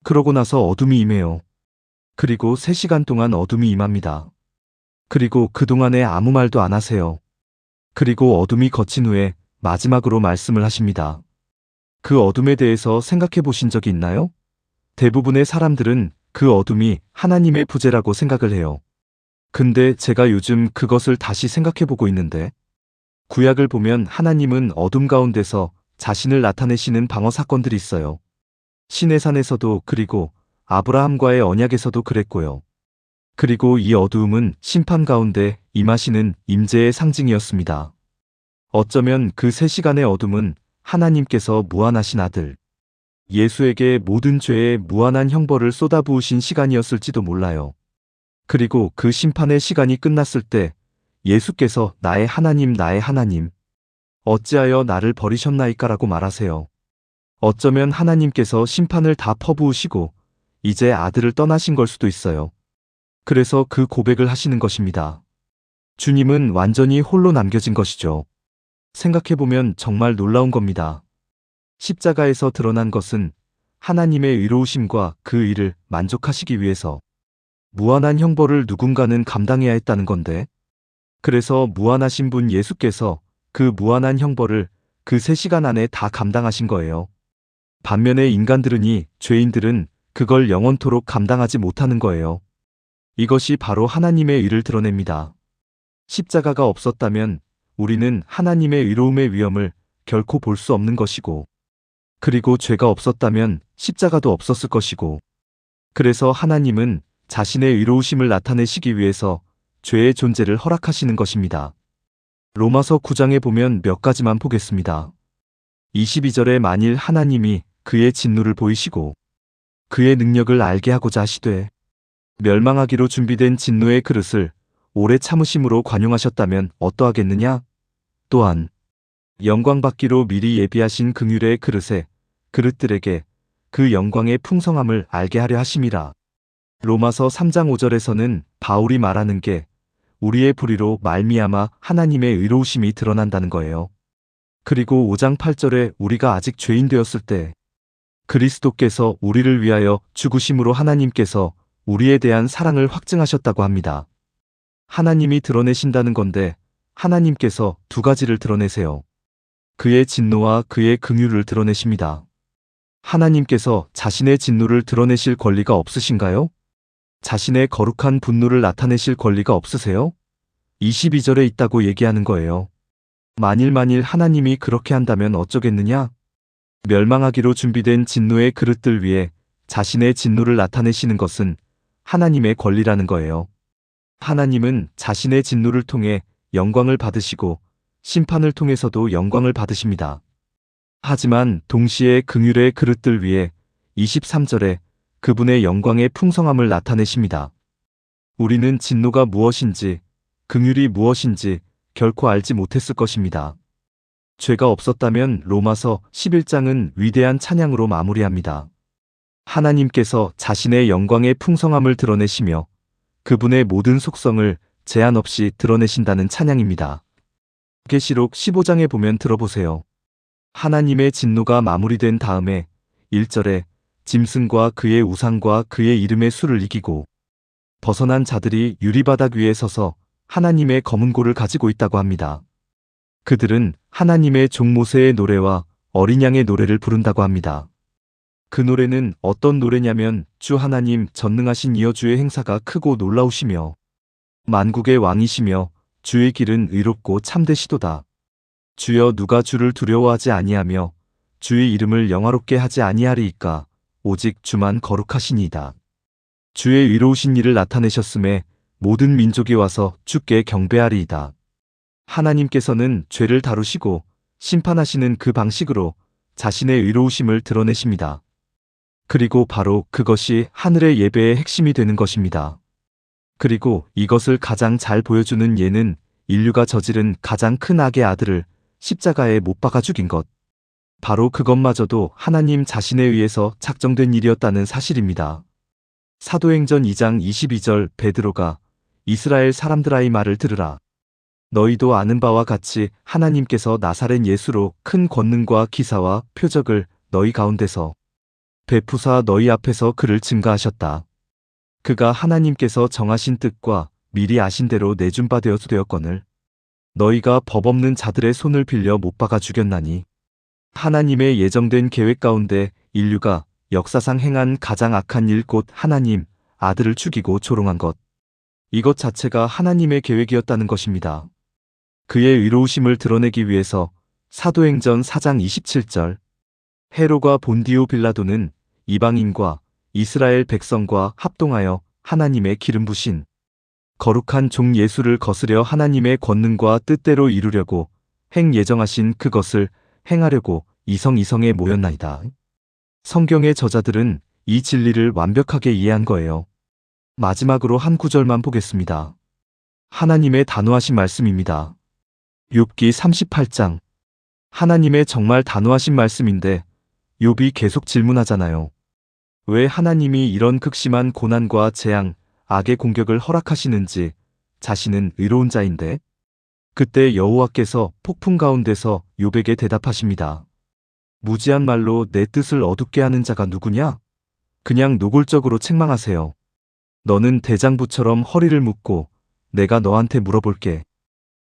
그러고 나서 어둠이 임해요. 그리고 3시간 동안 어둠이 임합니다. 그리고 그동안에 아무 말도 안 하세요. 그리고 어둠이 거친 후에 마지막으로 말씀을 하십니다. 그 어둠에 대해서 생각해 보신 적이 있나요? 대부분의 사람들은 그 어둠이 하나님의 부재라고 생각을 해요. 근데 제가 요즘 그것을 다시 생각해 보고 있는데 구약을 보면 하나님은 어둠 가운데서 자신을 나타내시는 방어 사건들이 있어요. 시내산에서도 그리고 아브라함과의 언약에서도 그랬고요. 그리고 이 어두움은 심판 가운데 임하시는 임재의 상징이었습니다. 어쩌면 그 3시간의 어둠은 하나님께서 무한하신 아들 예수에게 모든 죄의 무한한 형벌을 쏟아부으신 시간이었을지도 몰라요. 그리고 그 심판의 시간이 끝났을 때 예수께서 나의 하나님 어찌하여 나를 버리셨나이까라고 말하세요. 어쩌면 하나님께서 심판을 다 퍼부으시고 이제 아들을 떠나신 걸 수도 있어요. 그래서 그 고백을 하시는 것입니다. 주님은 완전히 홀로 남겨진 것이죠. 생각해보면 정말 놀라운 겁니다. 십자가에서 드러난 것은 하나님의 의로우심과 그 일을 만족하시기 위해서 무한한 형벌을 누군가는 감당해야 했다는 건데 그래서 무한하신 분 예수께서 그 무한한 형벌을 그 3시간 안에 다 감당하신 거예요. 반면에 인간들은이 죄인들은 그걸 영원토록 감당하지 못하는 거예요. 이것이 바로 하나님의 의를 드러냅니다. 십자가가 없었다면 우리는 하나님의 의로움의 위엄을 결코 볼 수 없는 것이고 그리고 죄가 없었다면 십자가도 없었을 것이고 그래서 하나님은 자신의 의로우심을 나타내시기 위해서 죄의 존재를 허락하시는 것입니다. 로마서 9장에 보면 몇 가지만 보겠습니다. 22절에 만일 하나님이 그의 진노를 보이시고 그의 능력을 알게 하고자 하시되 멸망하기로 준비된 진노의 그릇을 오래 참으심으로 관용하셨다면 어떠하겠느냐? 또한 영광받기로 미리 예비하신 긍휼의 그릇에 그릇들에게 그 영광의 풍성함을 알게 하려 하심이라. 로마서 3장 5절에서는 바울이 말하는 게 우리의 불의로 말미암아 하나님의 의로우심이 드러난다는 거예요. 그리고 5장 8절에 우리가 아직 죄인 되었을 때 그리스도께서 우리를 위하여 죽으심으로 하나님께서 우리에 대한 사랑을 확증하셨다고 합니다. 하나님이 드러내신다는 건데 하나님께서 두 가지를 드러내세요. 그의 진노와 그의 긍휼을 드러내십니다. 하나님께서 자신의 진노를 드러내실 권리가 없으신가요? 자신의 거룩한 분노를 나타내실 권리가 없으세요? 22절에 있다고 얘기하는 거예요. 만일 하나님이 그렇게 한다면 어쩌겠느냐? 멸망하기로 준비된 진노의 그릇들 위에 자신의 진노를 나타내시는 것은 하나님의 권리라는 거예요. 하나님은 자신의 진노를 통해 영광을 받으시고 심판을 통해서도 영광을 받으십니다. 하지만 동시에 긍휼의 그릇들 위에 23절에 그분의 영광의 풍성함을 나타내십니다. 우리는 진노가 무엇인지, 긍휼이 무엇인지 결코 알지 못했을 것입니다. 죄가 없었다면 로마서 11장은 위대한 찬양으로 마무리합니다. 하나님께서 자신의 영광의 풍성함을 드러내시며 그분의 모든 속성을 제한 없이 드러내신다는 찬양입니다. 계시록 15장에 보면 들어보세요. 하나님의 진노가 마무리된 다음에 1절에 짐승과 그의 우상과 그의 이름의 수를 이기고 벗어난 자들이 유리바닥 위에 서서 하나님의 검은 고를 가지고 있다고 합니다. 그들은 하나님의 종 모세의 노래와 어린 양의 노래를 부른다고 합니다. 그 노래는 어떤 노래냐면 주 하나님 전능하신 이여 주의 행사가 크고 놀라우시며 만국의 왕이시며 주의 길은 의롭고 참되시도다. 주여 누가 주를 두려워하지 아니하며 주의 이름을 영화롭게 하지 아니하리이까 오직 주만 거룩하시니이다. 주의 의로우신 일을 나타내셨음에 모든 민족이 와서 주께 경배하리이다. 하나님께서는 죄를 다루시고 심판하시는 그 방식으로 자신의 의로우심을 드러내십니다. 그리고 바로 그것이 하늘의 예배의 핵심이 되는 것입니다. 그리고 이것을 가장 잘 보여주는 예는 인류가 저지른 가장 큰 악의 아들을 십자가에 못 박아 죽인 것. 바로 그것마저도 하나님 자신에 의해서 작정된 일이었다는 사실입니다. 사도행전 2장 22절 베드로가 이스라엘 사람들아 이 말을 들으라. 너희도 아는 바와 같이 하나님께서 나사렛 예수로 큰 권능과 기사와 표적을 너희 가운데서 베푸사 너희 앞에서 그를 증거하셨다. 그가 하나님께서 정하신 뜻과 미리 아신 대로 내준 바 되었거늘 너희가 법 없는 자들의 손을 빌려 못 박아 죽였나니 하나님의 예정된 계획 가운데 인류가 역사상 행한 가장 악한 일 곧 하나님 아들을 죽이고 조롱한 것. 이것 자체가 하나님의 계획이었다는 것입니다. 그의 의로우심을 드러내기 위해서 사도행전 4장 27절 헤롯과 본디오 빌라도는 이방인과 이스라엘 백성과 합동하여 하나님의 기름 부신 거룩한 종 예수를 거스려 하나님의 권능과 뜻대로 이루려고 행 예정하신 그것을 행하려고 이성에 모였나이다. 성경의 저자들은 이 진리를 완벽하게 이해한 거예요. 마지막으로 한 구절만 보겠습니다. 하나님의 단호하신 말씀입니다. 욥기 38장. 하나님의 정말 단호하신 말씀인데 욥이 계속 질문하잖아요. 왜 하나님이 이런 극심한 고난과 재앙, 악의 공격을 허락하시는지 자신은 의로운 자인데 그때 여호와께서 폭풍 가운데서 욥에게 대답하십니다. 무지한 말로 내 뜻을 어둡게 하는 자가 누구냐? 그냥 노골적으로 책망하세요. 너는 대장부처럼 허리를 묶고 내가 너한테 물어볼게.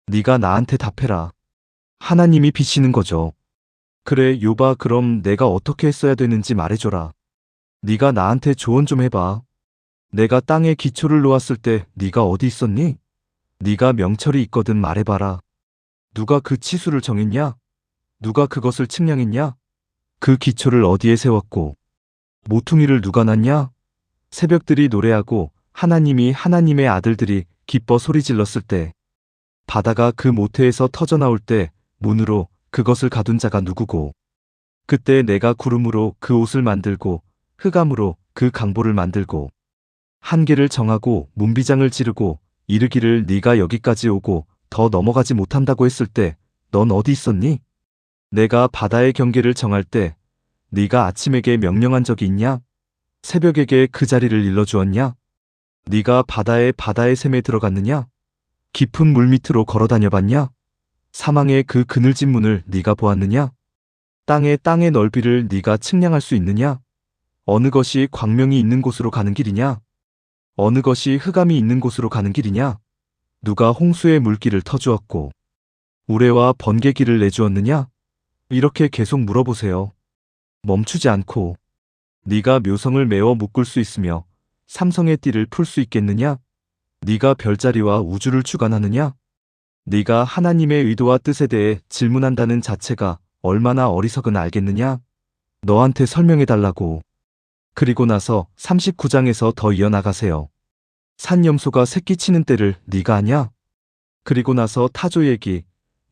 네가 나한테 답해라. 하나님이 비시는 거죠. 그래 욥아 그럼 내가 어떻게 했어야 되는지 말해줘라. 네가 나한테 조언 좀 해봐. 내가 땅에 기초를 놓았을 때 네가 어디 있었니? 네가 명철이 있거든 말해봐라. 누가 그 치수를 정했냐? 누가 그것을 측량했냐? 그 기초를 어디에 세웠고 모퉁이를 누가 놨냐? 새벽들이 노래하고 하나님이 하나님의 아들들이 기뻐 소리질렀을 때 바다가 그 모태에서 터져나올 때 문으로 그것을 가둔 자가 누구고 그때 내가 구름으로 그 옷을 만들고 흑암으로 그 강보를 만들고 한계를 정하고 문비장을 지르고 이르기를 네가 여기까지 오고 더 넘어가지 못한다고 했을 때 넌 어디 있었니? 내가 바다의 경계를 정할 때 네가 아침에게 명령한 적이 있냐? 새벽에게 그 자리를 일러주었냐? 네가 바다의 샘에 들어갔느냐? 깊은 물 밑으로 걸어 다녀봤냐? 사망의 그 그늘진 문을 네가 보았느냐? 땅의 넓이를 네가 측량할 수 있느냐? 어느 것이 광명이 있는 곳으로 가는 길이냐? 어느 것이 흑암이 있는 곳으로 가는 길이냐? 누가 홍수의 물길을 터주었고 우레와 번개길을 내주었느냐? 이렇게 계속 물어보세요. 멈추지 않고. 네가 묘성을 메워 묶을 수 있으며 삼성의 띠를 풀 수 있겠느냐? 네가 별자리와 우주를 주관하느냐? 네가 하나님의 의도와 뜻에 대해 질문한다는 자체가 얼마나 어리석은 알겠느냐? 너한테 설명해달라고. 그리고 나서 39장에서 더 이어나가세요. 산염소가 새끼 치는 때를 네가 아냐? 그리고 나서 타조 얘기,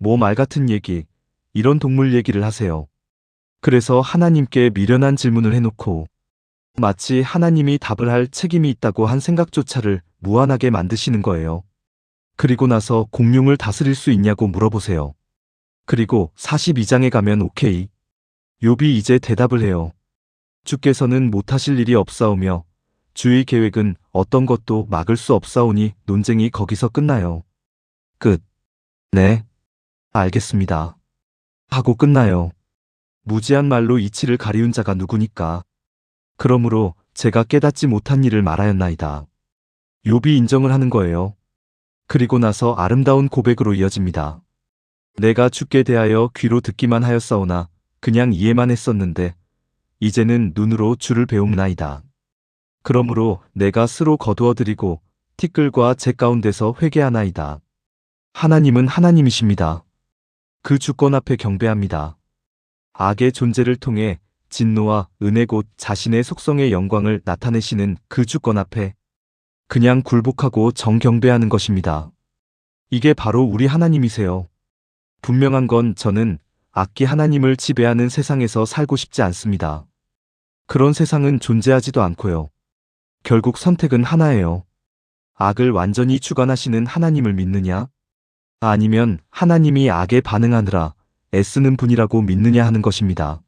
뭐 말 같은 얘기, 이런 동물 얘기를 하세요. 그래서 하나님께 미련한 질문을 해놓고 마치 하나님이 답을 할 책임이 있다고 한 생각조차를 무한하게 만드시는 거예요. 그리고 나서 공룡을 다스릴 수 있냐고 물어보세요. 그리고 42장에 가면 오케이. 욥이 이제 대답을 해요. 주께서는 못하실 일이 없사오며 주의 계획은 어떤 것도 막을 수 없사오니 논쟁이 거기서 끝나요. 끝. 네. 알겠습니다. 하고 끝나요. 무지한 말로 이치를 가리운 자가 누구니까. 그러므로 제가 깨닫지 못한 일을 말하였나이다. 욥이 인정을 하는 거예요. 그리고 나서 아름다운 고백으로 이어집니다. 내가 주께 대하여 귀로 듣기만 하였사오나 그냥 이해만 했었는데 이제는 눈으로 주를 배움나이다. 그러므로 내가 스로 거두어드리고 티끌과 재 가운데서 회개하나이다. 하나님은 하나님이십니다. 그 주권 앞에 경배합니다. 악의 존재를 통해 진노와 은혜 곧 자신의 속성의 영광을 나타내시는 그 주권 앞에 그냥 굴복하고 정경배하는 것입니다. 이게 바로 우리 하나님이세요. 분명한 건 저는 악기 하나님을 지배하는 세상에서 살고 싶지 않습니다. 그런 세상은 존재하지도 않고요. 결국 선택은 하나예요. 악을 완전히 주관하시는 하나님을 믿느냐? 아니면 하나님이 악에 반응하느라 애쓰는 분이라고 믿느냐 하는 것입니다.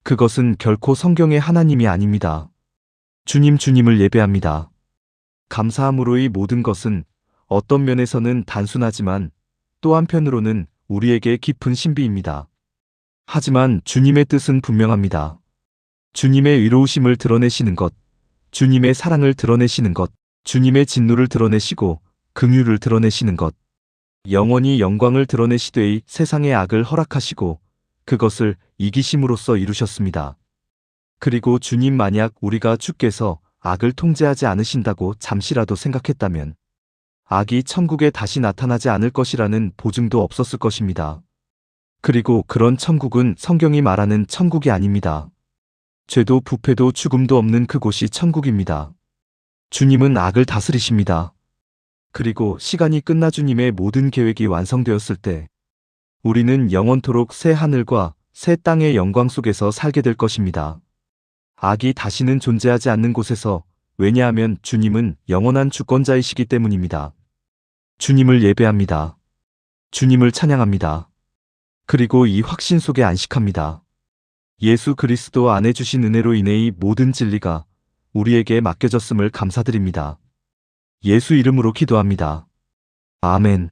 그것은 결코 성경의 하나님이 아닙니다. 주님을 예배합니다. 감사함으로의 모든 것은 어떤 면에서는 단순하지만 또 한편으로는 우리에게 깊은 신비입니다. 하지만 주님의 뜻은 분명합니다. 주님의 의로우심을 드러내시는 것, 주님의 사랑을 드러내시는 것, 주님의 진노를 드러내시고 긍휼을 드러내시는 것, 영원히 영광을 드러내시되 세상의 악을 허락하시고 그것을 이기심으로써 이루셨습니다. 그리고 주님 만약 우리가 주께서 악을 통제하지 않으신다고 잠시라도 생각했다면 악이 천국에 다시 나타나지 않을 것이라는 보증도 없었을 것입니다. 그리고 그런 천국은 성경이 말하는 천국이 아닙니다. 죄도 부패도 죽음도 없는 그곳이 천국입니다. 주님은 악을 다스리십니다. 그리고 시간이 끝나 주님의 모든 계획이 완성되었을 때 우리는 영원토록 새 하늘과 새 땅의 영광 속에서 살게 될 것입니다. 악이 다시는 존재하지 않는 곳에서, 왜냐하면 주님은 영원한 주권자이시기 때문입니다. 주님을 예배합니다. 주님을 찬양합니다. 그리고 이 확신 속에 안식합니다. 예수 그리스도 안에 주신 은혜로 인해 이 모든 진리가 우리에게 맡겨졌음을 감사드립니다. 예수 이름으로 기도합니다. 아멘.